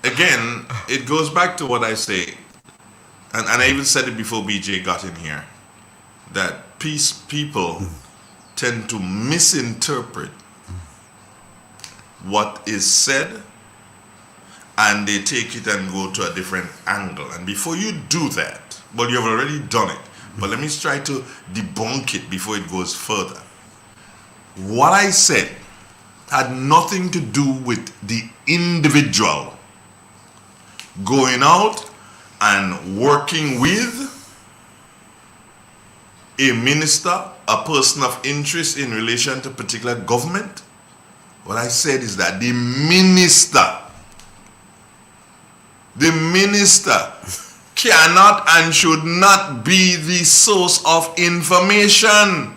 Again, it goes back to what I say, and I even said it before BJ got in here, that people tend to misinterpret what is said, and they take it and go to a different angle. And before you do that, well, you've already done it, but let me try to debunk it before it goes further. What I said had nothing to do with the individual going out and working with a minister, a person of interest in relation to particular government. What I said is that the minister cannot and should not be the source of information.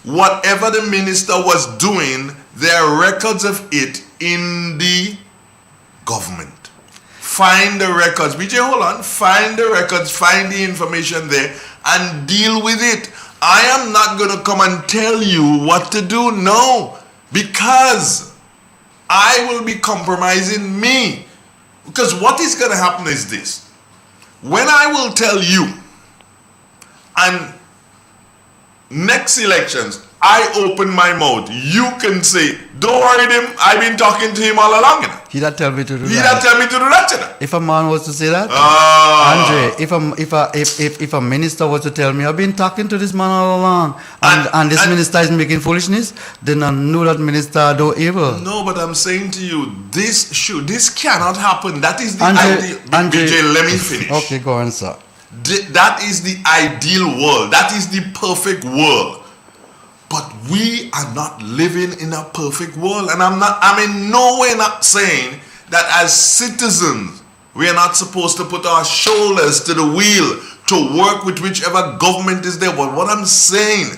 Whatever the minister was doing, there are records of it in the government. Find the records. BJ, hold on. Find the records, find the information there, and deal with it. I am not going to come and tell you what to do. No. Because I will be compromising me. Because what is going to happen is this. When I will tell you, and next elections, I open my mouth, you can say, don't worry him, I've been talking to him all along. He that tell me to do that. He that tell me to do that. If a man was to say that, Andre, if a minister was to tell me, I've been talking to this man all along, and this minister is making foolishness, then I know that minister do evil. No, but I'm saying to you, this cannot happen. That is the ideal. BJ, let me finish. Okay, go on, sir. That is the ideal world. That is the perfect world. But we are not living in a perfect world. And I'm in no way not saying that as citizens, we are not supposed to put our shoulders to the wheel to work with whichever government is there. But what I'm saying,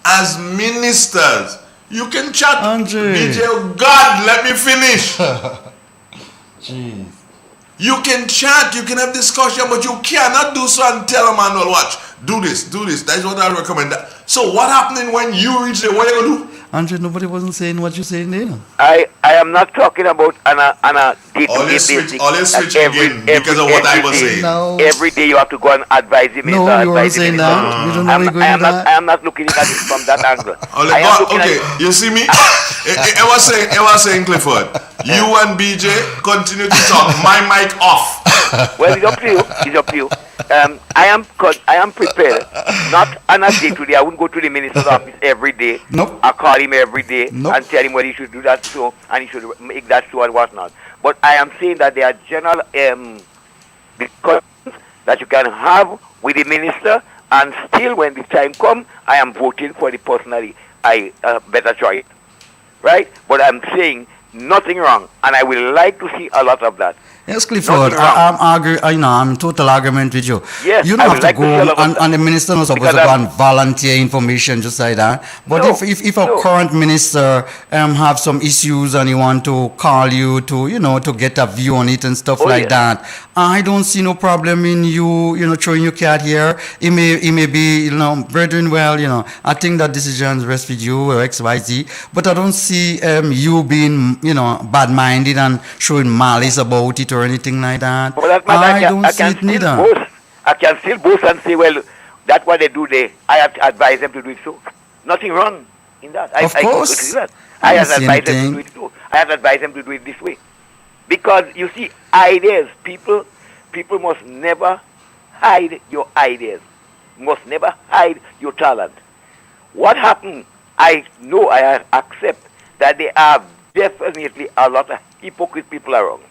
as ministers, you can chat. Andre. BJ, God, let me finish. Jeez. You can chat, you can have discussion, but you cannot do so and tell a man, well, watch, do this. That's what I recommend. So what happening when you reach there? What are you going to do? Andre, nobody wasn't saying what you're saying there. I am not talking about on a day-to-day basis. Always switch again because of what I was saying. No. Every day you have to go and advise him. No, you weren't saying that. You don't know where you're going with that. I am not looking at it from that angle. Okay, you see me? I was saying, Clifford, You and BJ continue to talk. My mic off. Well, it's up to you. It's up to you. I am prepared. Not on a day today. I wouldn't go to the minister's office every day. Nope. I call him every day Nope. and tell him what he should do that so and he should make that so and whatnot. But I am saying that there are general discussions that you can have with the minister, and still when the time comes, I am voting for the personally I better choice. Right? But I'm saying nothing wrong, and I will like to see a lot of that. Yes, Clifford, I'm in total agreement with you. Yes, you I don't would have to like to see go, all of and the minister not supposed to go and volunteer information just like that. But No, if a current minister have some issues and he want to call you to, to get a view on it and stuff like that, I don't see no problem in you, throwing your cat here. It may be, brethren, well, I think that decisions rest with you or XYZ, but I don't see you being, bad-minded and showing malice about it or anything like that. But that I don't see it neither. I can still boast and say, well, that's what they do there. I have to advise them to do it so. Nothing wrong in that. Of course. I do that. I have to advise them to do it so. I have to advise them to do it this way. Because, you see, ideas, people must never hide your ideas. Must never hide your talent. What happened, I know, I accept that there are definitely a lot of hypocrite people around.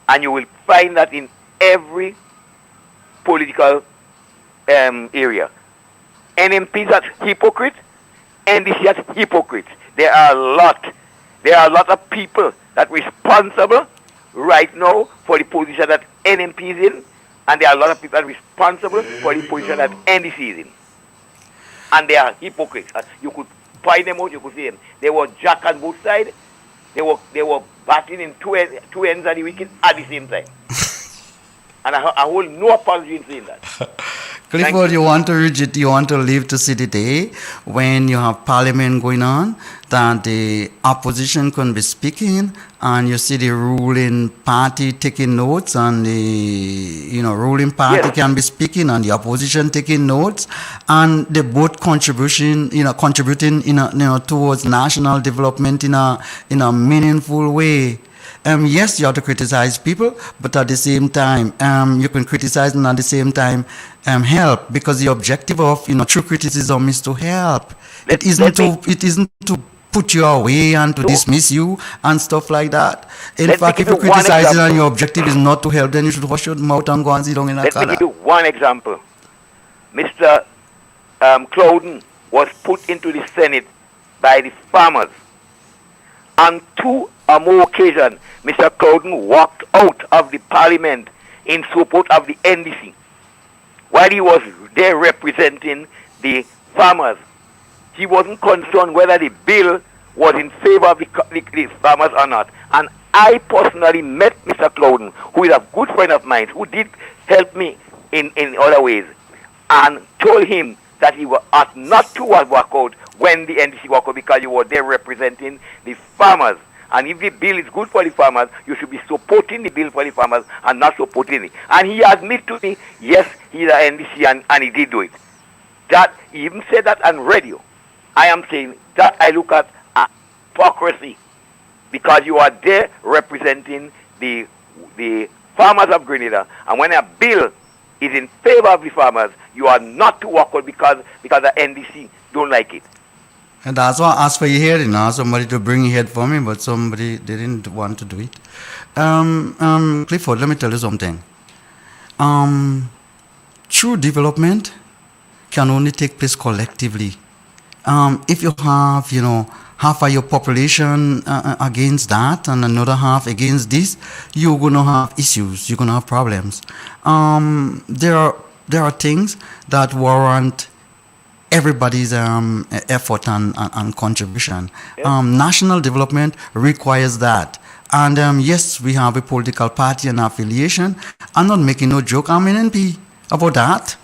And you will find that in every political area. NMPs are hypocrites, NDC are hypocrites. There are a lot of people that are responsible right now for the position that NMP is in, and there are a lot of people that are responsible for the position that NDC is in. And they are hypocrites. You could point them out, you could see them. They were jack on both sides. They were batting in two ends of the wicket at the same time. And I hold no apology in saying that. Clifford, you want to live to see the day when you have parliament going on, that the opposition can be speaking, and you see the ruling party taking notes, and the ruling party can be speaking, and the opposition taking notes, and they both contributing towards national development in a meaningful way. Yes, you have to criticize people, but at the same time, you can criticize and at the same time help, because the objective of true criticism is to help. It isn't to put you away and to dismiss you and stuff like that. In fact, if you criticize it and your objective is not to help, then you should wash your mouth and go and sit down in a corner. Let me give you one example. Mr. Clouden was put into the Senate by the farmers. On 2 or more occasions, Mr. Clouden walked out of the parliament in support of the NDC, while he was there representing the farmers. He wasn't concerned whether the bill was in favor of the farmers or not. And I personally met Mr. Clouden, who is a good friend of mine, who did help me in other ways, and told him that he ought not to walk out when the NDC walk out, because you were there representing the farmers. And if the bill is good for the farmers, you should be supporting the bill for the farmers and not supporting it. And he admitted to me, yes, he's an NDC and he did do it. That, he even said that on radio. I am saying that I look at hypocrisy, because you are there representing the farmers of Grenada, and when a bill is in favor of the farmers, you are not to walk out because the NDC don't like it. And that's why I asked for your hearing. Somebody to bring your head for me, but somebody didn't want to do it. Clifford, let me tell you something. True development can only take place collectively. If you have, half of your population against that and another half against this, you're going to have issues. You're going to have problems. There are things that warrant everybody's effort and contribution. National development requires that. And yes, we have a political party and affiliation. I'm not making no joke. I'm an NP about that.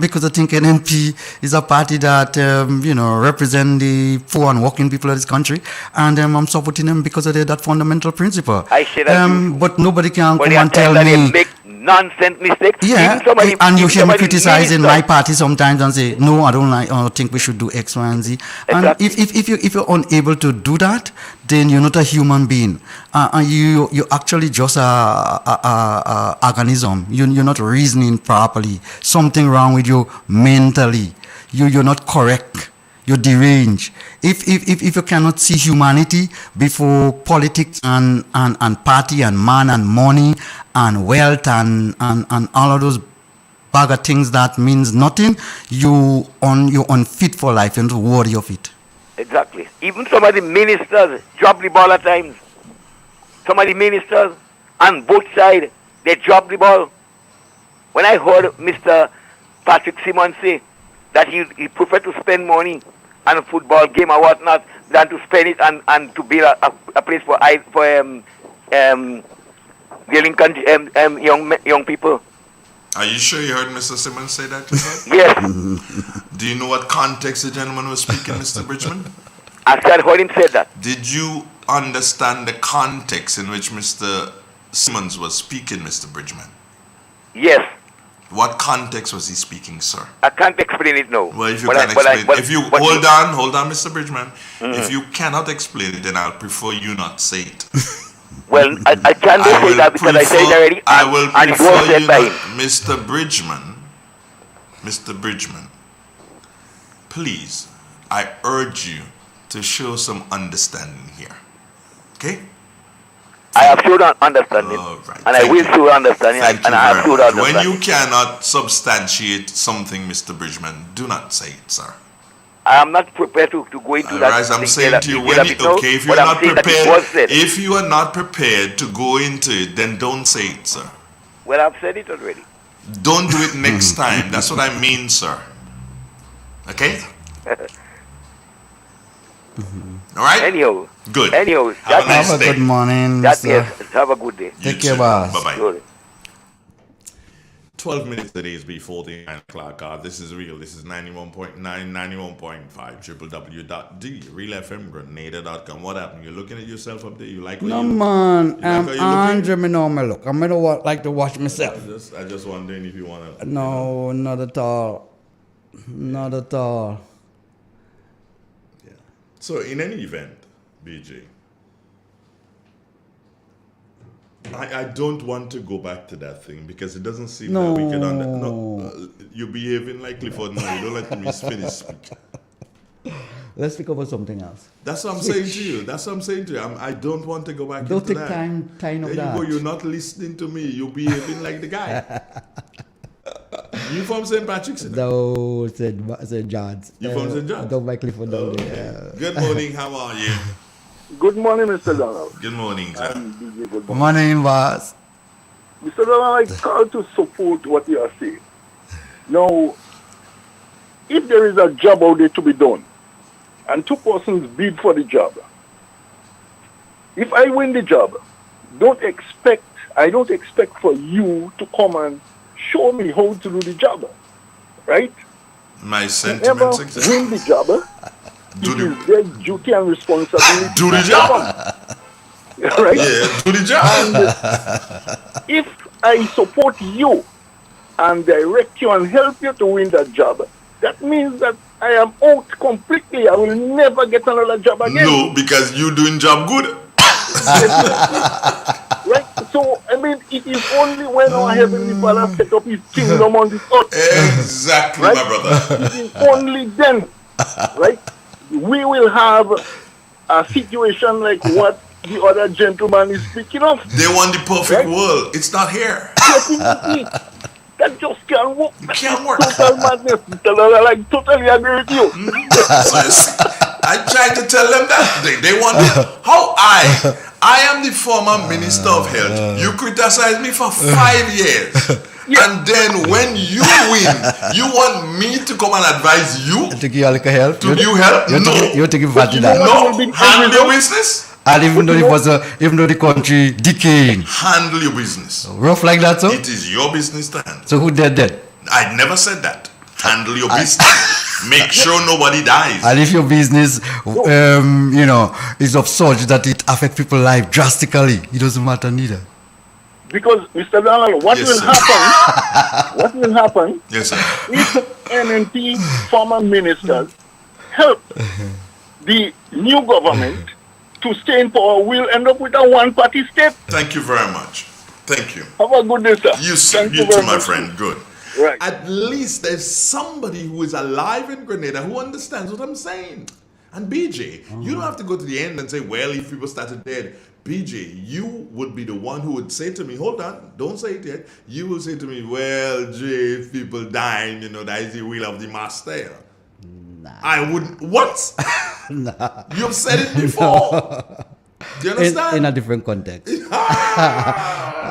Because I think NNP is a party that, represent the poor and working people of this country. And I'm supporting them because of that fundamental principle. I say that but nobody can but come and tell me. Make nonsense mistakes. Yeah, Even somebody, and you even hear me somebody criticizing minister- my party sometimes and say, no, I don't like, I think we should do X, Y, and Z. And if you're unable to do that, then you're not a human being. And you're actually just a organism. You're not reasoning properly. Something wrong with you mentally. You're not correct. You're deranged. If you cannot see humanity before politics and party and man and money and wealth and all of those bag of things that means nothing, you're unfit for life. You're not worthy of it. Exactly. Even some of the ministers drop the ball at times. Some of the ministers on both sides, they drop the ball. When I heard Mr. Patrick Simmons say that he prefer to spend money on a football game or whatnot than to spend it and to build a place for the young people. Are you sure you heard Mr. Simmons say that? Yes. Do you know what context the gentleman was speaking, Mr. Bridgman? I heard him say that. Did you understand the context in which Mr. Simmons was speaking, Mr. Bridgman? Yes. What context was he speaking, sir? I can't explain it now. Well, if you can explain, hold on, Mr. Bridgman. If you cannot explain it, then I'll prefer you not say it. Well, I can't say that because I said it already. I will and it was said by him. Mr. Bridgman, please, I urge you to show some understanding here. Okay? I have showed understanding, and I will show understanding, and I have showed understanding. When you cannot substantiate something, Mr. Bridgman, do not say it, sir. I am not prepared to go into that. Right, I'm saying to you, if you're not prepared, if you are not prepared to go into it, then don't say it, sir. Well, I've said it already. Don't do it next time. That's what I mean, sir. Okay? All right? Anyhow. Good. Anyhow. Have a nice day. Good morning. Yes, have a good day. Take care, boss. Bye-bye. 12 minutes today is before the 9 o'clock. This is real. This is 91.9, 91.5, www.realfmgrenada.com. What happened? You're looking at yourself up there? You like what No, you man. like how you Andre, me know me look. I don't like to watch myself. I just wondering if you want to. No, not at all. Not at all. Yeah. So, in any event, BJ, I don't want to go back to that thing because it doesn't seem that we can you're behaving like Clifford now. You don't let me finish speaking. Let's speak about something else. That's what I'm saying to you. That's what I'm saying to you. I don't want to go back don't into take that. time of there that. You go. You're not listening to me. You're behaving like the guy. You from St. Patrick's? No, St. John's. You from St. John's? Don't like Clifford down there. Good morning. How are you? Good morning, Mr. Donald. Good morning, sir. Good morning, boss. Mr. Donald, I call to support what you are saying. Now, if there is a job out there to be done, and two persons bid for the job, if I win the job, I don't expect for you to come and show me how to do the job, right? My sentiments exactly. Win the job, it is their duty and responsibility. Do the job. Right? Yeah, do the job. And if I support you and direct you and help you to win that job, that means that I am out completely. I will never get another job again. No, because you're doing job good. Right? So, I mean, it is only when our Heavenly Father set up His kingdom on this earth. Exactly, right? my brother. It is only then, right, we will have a situation like what the other gentleman is speaking of. They want the perfect world. It's not here. Definitely. That just can't work. It can't work. Total madness. I totally agree with you. I tried to tell them that. They want how I am the former Minister of Health. You criticized me for 5 years. And then when you win, you want me to come and advise you? To give you a little help? To give you help? You're taking advantage of that. No, handle your business. And even though the country decaying. Handle your business. Rough like that, so? It is your business to handle. So who did that? I never said that. Handle your business. Make sure nobody dies. And if your business, is of such that it affects people's life drastically, it doesn't matter neither. Because, Mr. Donald, what will happen? What will happen? Yes, sir. If NNP former ministers help the new government to stay in power, we'll end up with a one-party state. Thank you very much. Thank you. Have a good day, sir. You too, my friend. Good. Right. At least there's somebody who is alive in Grenada who understands what I'm saying. And BJ, you don't have to go to the end and say, well, if people started dead. BJ, you would be the one who would say to me, hold on, don't say it yet. You will say to me, well, Jay, if people dying, that is the will of the master. Nah. I wouldn't. What? Nah. You've said it before. Do you understand? In a different context.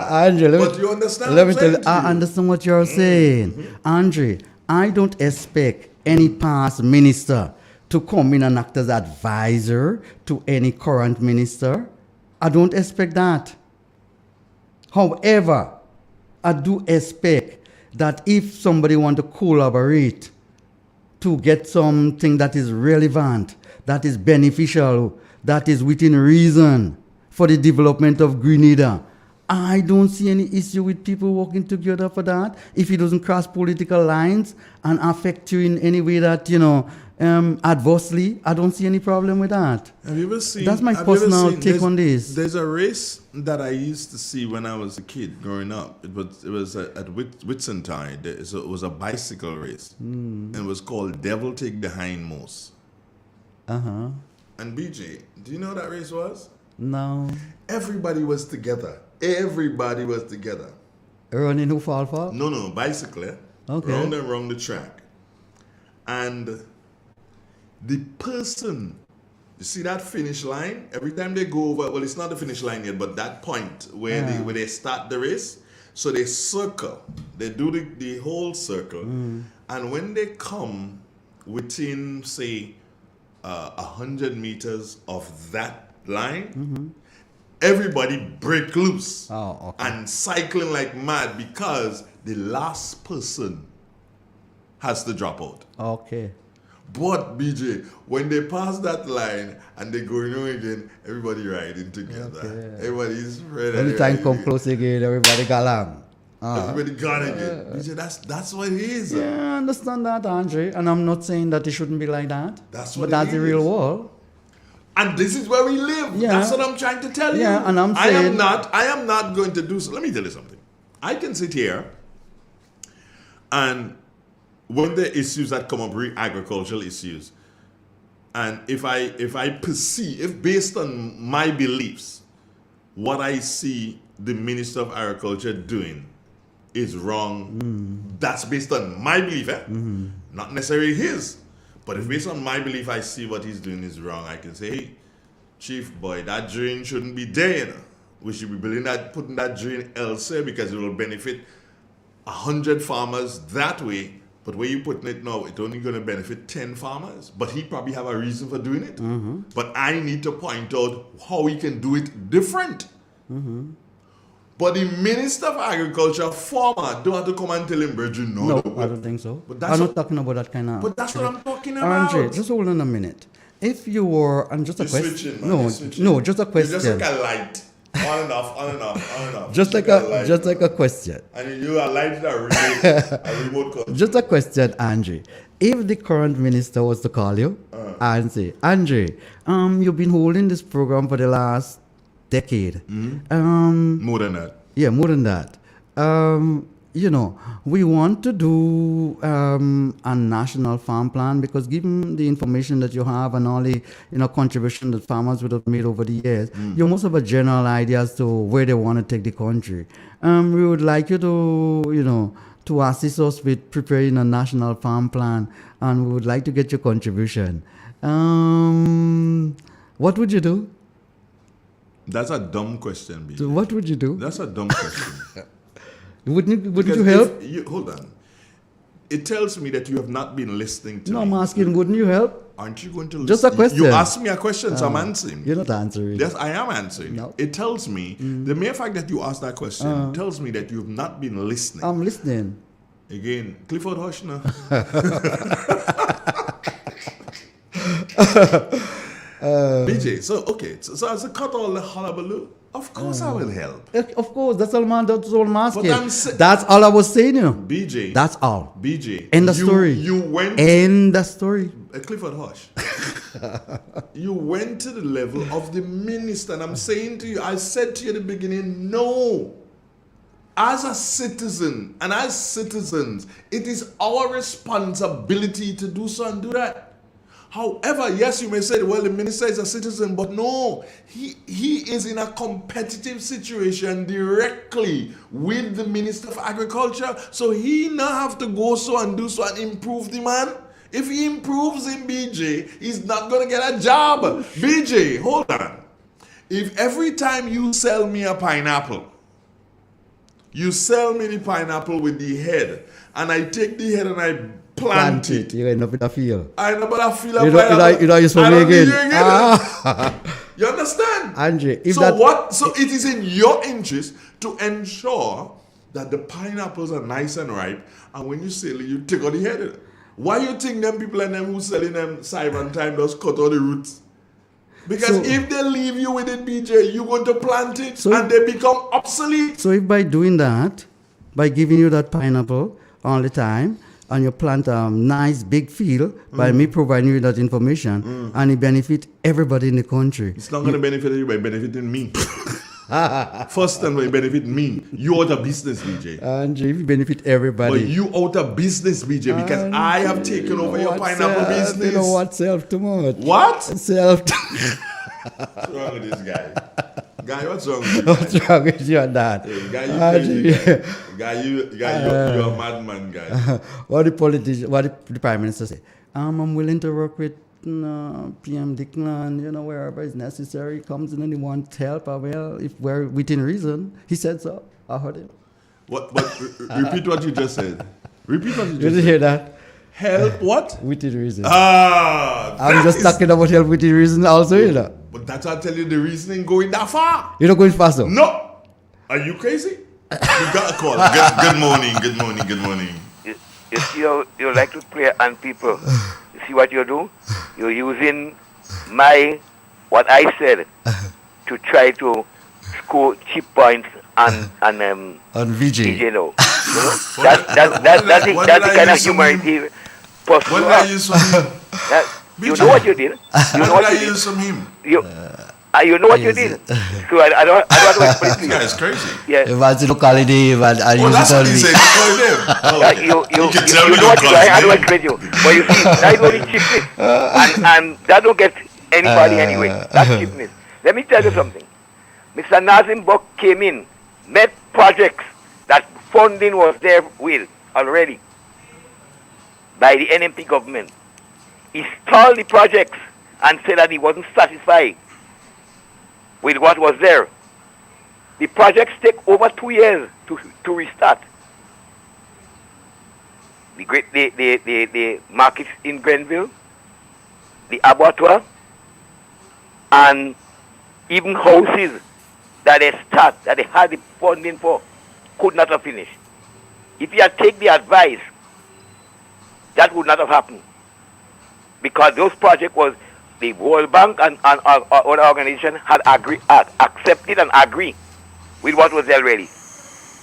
Andre, but you understand let me tell you, I understand what you're saying. Andre, I don't expect any past minister to come in and act as advisor to any current minister. I don't expect that. However, I do expect that if somebody want to collaborate to get something that is relevant, that is beneficial, that is within reason for the development of Grenada, I don't see any issue with people working together for that. If it doesn't cross political lines and affect you in any way that, adversely, I don't see any problem with that. Have you ever seen? That's my personal take on this. There's a race that I used to see when I was a kid growing up. It was at Whitsuntide. It was a bicycle race. And it was called Devil Take the Hindmost. Uh-huh. And BJ, do you know what that race was? No. Everybody was together. Everybody was together. Running who fall for? No, bicycle. Okay. Round and round the track. And the person, you see that finish line? Every time they go over, well, it's not the finish line yet, but that point where they start the race, so they circle. They do the whole circle. And when they come within, say, 100 meters of that line, everybody break loose and cycling like mad because the last person has to drop out. Okay. But BJ, when they pass that line and they go again, everybody riding together. Okay. Everybody's ready. When the time come close again, everybody got along. Everybody got again. BJ, that's what it is. Yeah, I understand that, Andre. And I'm not saying that it shouldn't be like that. That's what but that's it the is. real world. And this is where we live. Yeah. That's what I'm trying to tell you. Yeah, and I'm saying I am not going to do so. Let me tell you something. I can sit here and when the issues that come up, agricultural issues, and if I perceive, if based on my beliefs, what I see the Minister of Agriculture doing is wrong, that's based on my belief, not necessarily his. But if based on my belief I see what he's doing is wrong, I can say, hey, Chief boy, that drain shouldn't be there. We should be putting that drain elsewhere because it will benefit 100 farmers that way. But where you putting it now, it's only going to benefit 10 farmers. But he probably have a reason for doing it. But I need to point out how he can do it different. But the Minister of Agriculture, former, don't have to come and tell him, Bridget, no. I don't think so. But that's I'm not talking about that kind of... But that's what I'm talking about. Andre, just hold on a minute. If you were... And just a question... Switching. No, just a question. It's just like a light. On and off, on and off, on and off. Just like a question. And you are lighting a remote control. Just a question, Andre. If the current minister was to call you and say, Andre, you've been holding this program for the last decade. More than that. Yeah, more than that. We want to do a national farm plan because given the information that you have and all the contribution that farmers would have made over the years, you must have a general idea as to where they want to take the country. We would like you to assist us with preparing a national farm plan, and we would like to get your contribution. What would you do? That's a dumb question, B. So what would you do? That's a dumb question. Wouldn't you help? Hold on. It tells me that you have not been listening to me. No, I'm asking, wouldn't you help? Aren't you going to listen? Just a question. You asked me a question, so I'm answering. You're not answering. Yes, I am answering. No. It tells me, the mere fact that you asked that question tells me that you have not been listening. I'm listening. Again, Clifford Hushner. BJ, so as a cut all the hullabaloo, of course I will help. Of course, that's all, man. That's all I'm asking. But That's all I was saying, you know. BJ. That's all. BJ. End the story. You went. End the story. Clifford Hush. You went to the level of the minister, and I'm saying to you, I said to you at the beginning, no. As a citizen and as citizens, it is our responsibility to do so and do that. However, yes, you may say, well, the minister is a citizen, but no, he is in a competitive situation directly with the Minister of Agriculture, so he now have to go so and do so and improve the man. If he improves in BJ, he's not going to get a job. BJ, hold on. If every time you sell me a pineapple, you sell me the pineapple with the head, and I take the head and I plant it. You end up in a field. I know, but I feel a You know, you're I don't need again. you again. You understand? Andre, if so that... So it is in your interest to ensure that the pineapples are nice and ripe, and when you sell it, you take out the head. Why you think them people and them who selling them Siren time just cut all the roots? Because if they leave you with it, BJ, you're going to plant it and they become obsolete. So if by doing that, by giving you that pineapple all the time, and you plant a nice big field by me providing you that information, and it benefit everybody in the country. It's not going to benefit you by benefiting me. First time by benefit me. You out of business, BJ. And if you benefit everybody. But you out of business, BJ, because I have taken over your pineapple business. You know what? Self too much. What? Self. What's wrong with this guy? Guy, what's wrong with you? What's wrong with you and that? Hey, guy, you crazy, guy. You're a madman, guy. What the Prime Minister say? I'm willing to work with PM Dickland, wherever it's necessary. He comes in and he wants help. Well, if we're within reason, he said so. I heard him. Repeat what you just said. Repeat what you just said. Did you hear that? Help what? Within reason. I'm just talking about help within reason also, But that's how I tell you the reasoning going that far. You're not going faster? No. Are you crazy? You got a call. Good morning. You like to play on people. You see what you do? You're using what I said to try to score cheap points on VJ. You know? That's the kind of humanity. What did I use from him? You know what you did. What did I use from him? You know what you did. So I don't want to explain to you. This guy is crazy. Yeah. It's locality, but I use that's it what on he me. said. You know what you do. I don't explain you. But you see, that is only cheapness. And that don't get anybody anyway. That's cheapness. Let me tell you something. Mr. Nazim Buck came in, met projects that funding was there with already by the NMP government. He stalled the projects and said that he wasn't satisfied with what was there. The projects take over 2 years to restart. The markets in Grenville, the abattoir, and even houses that they had the funding for, could not have finished. If he had taken the advice, that would not have happened. Because those projects was the World Bank and other organizations had accepted and agreed with what was there already.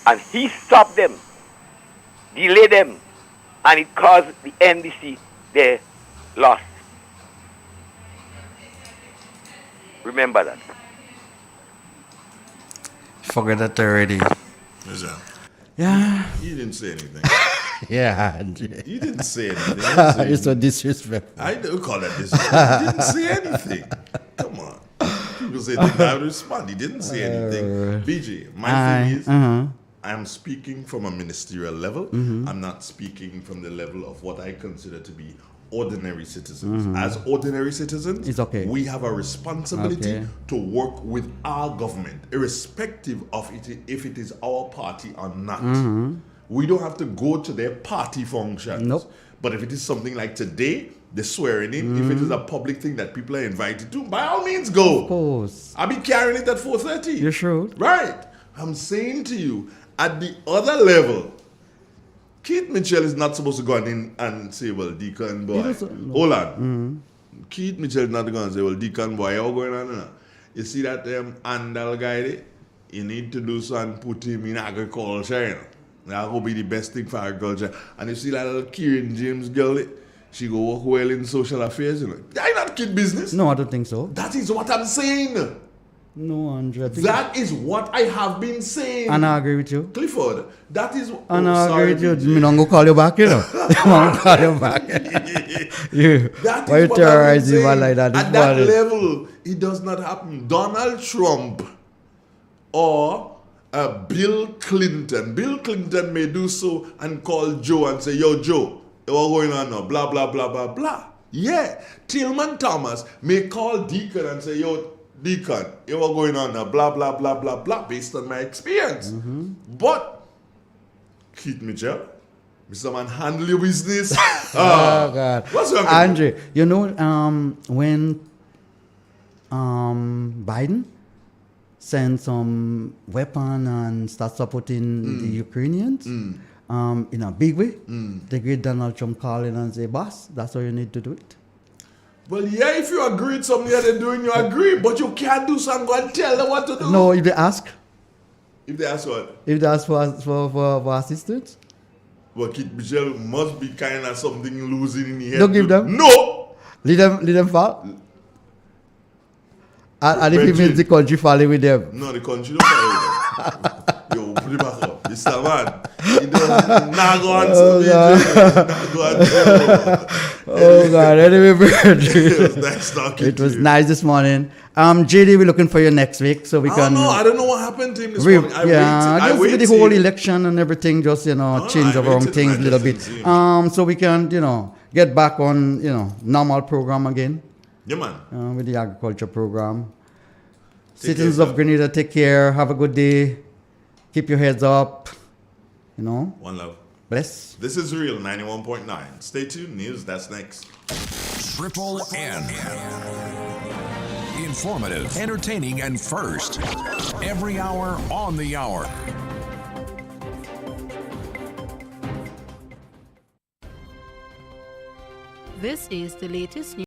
And he stopped them, delayed them, and it caused the NDC their loss. Remember that. Forget that already. Yeah. You didn't say anything. Yeah. You didn't say anything. It's so disrespectful. I don't call that disrespectful. You didn't say anything. Come on. People say they don't respond. He didn't say anything. BJ, my thing is, I'm speaking from a ministerial level. I'm not speaking from the level of what I consider to be ordinary citizens. As ordinary citizens, it's okay. We have a responsibility to work with our government, irrespective of if it is our party or not. We don't have to go to their party functions. Nope. But if it is something like today, the swearing in, if it is a public thing that people are invited to, by all means go. Of course. I'll be carrying it at 4:30. You should. Right. I'm saying to you, at the other level, Keith Mitchell is not supposed to go in and say, well, Deacon, boy, hold on. Keith Mitchell not going to say, well, Deacon, boy, how going on now? You see that Andal guy there? You need to do something, put him in agriculture, you know. That will be the best thing for agriculture. And you see that little Kieran James girl there? She go work well in social affairs, you know. That not kid business. No, I don't think so. That is what I'm saying. No, Andre. That is what I have been saying. And I agree with you. Clifford, that is... And I agree with you. Me not go call you back, you know. I'm going to call you back. Why you terrorize you like that? At that level, it does not happen. Donald Trump or Bill Clinton. Bill Clinton may do so and call Joe and say, yo, Joe, what's going on now? Blah, blah, blah, blah, blah. Yeah. Tillman Thomas may call Deacon and say, yo, Deacon, what's going on now? Blah, blah, blah, blah, blah, based on my experience. But, Keith Mitchell, Mr. Man, handle your business. Oh, God. What's wrong Andre, you know, when Biden sent some weapon and start supporting the Ukrainians in a big way, the great Donald Trump call in and say, boss, that's how you need to do it. Well, yeah, if you agree with something that they're doing, you agree. But you can't do something and tell them what to do. No, if they ask. If they ask what? If they ask for assistance. Well, Keith Mitchell must be kind of something losing in the head. Don't give them. No! Leave them fall. And if it means the country falling with them. No, the country don't fall with them. Yo, put it back up. Mr. Man. He doesn't not go on Oh God, anyway, it was nice talking It was nice this morning. JD, we're looking for you next week so we can. I don't know what happened to him this morning. Just with the whole election and everything, just change around things a little bit. So we can, get back on, normal program again. Yeah, man. With the agriculture program. Citizens of Grenada, take care. Have a good day. Keep your heads up. One love. Bless. This is Real 91.9. Stay tuned. News, that's next. Triple N. Informative, entertaining, and first. Every hour on the hour. This is the latest news.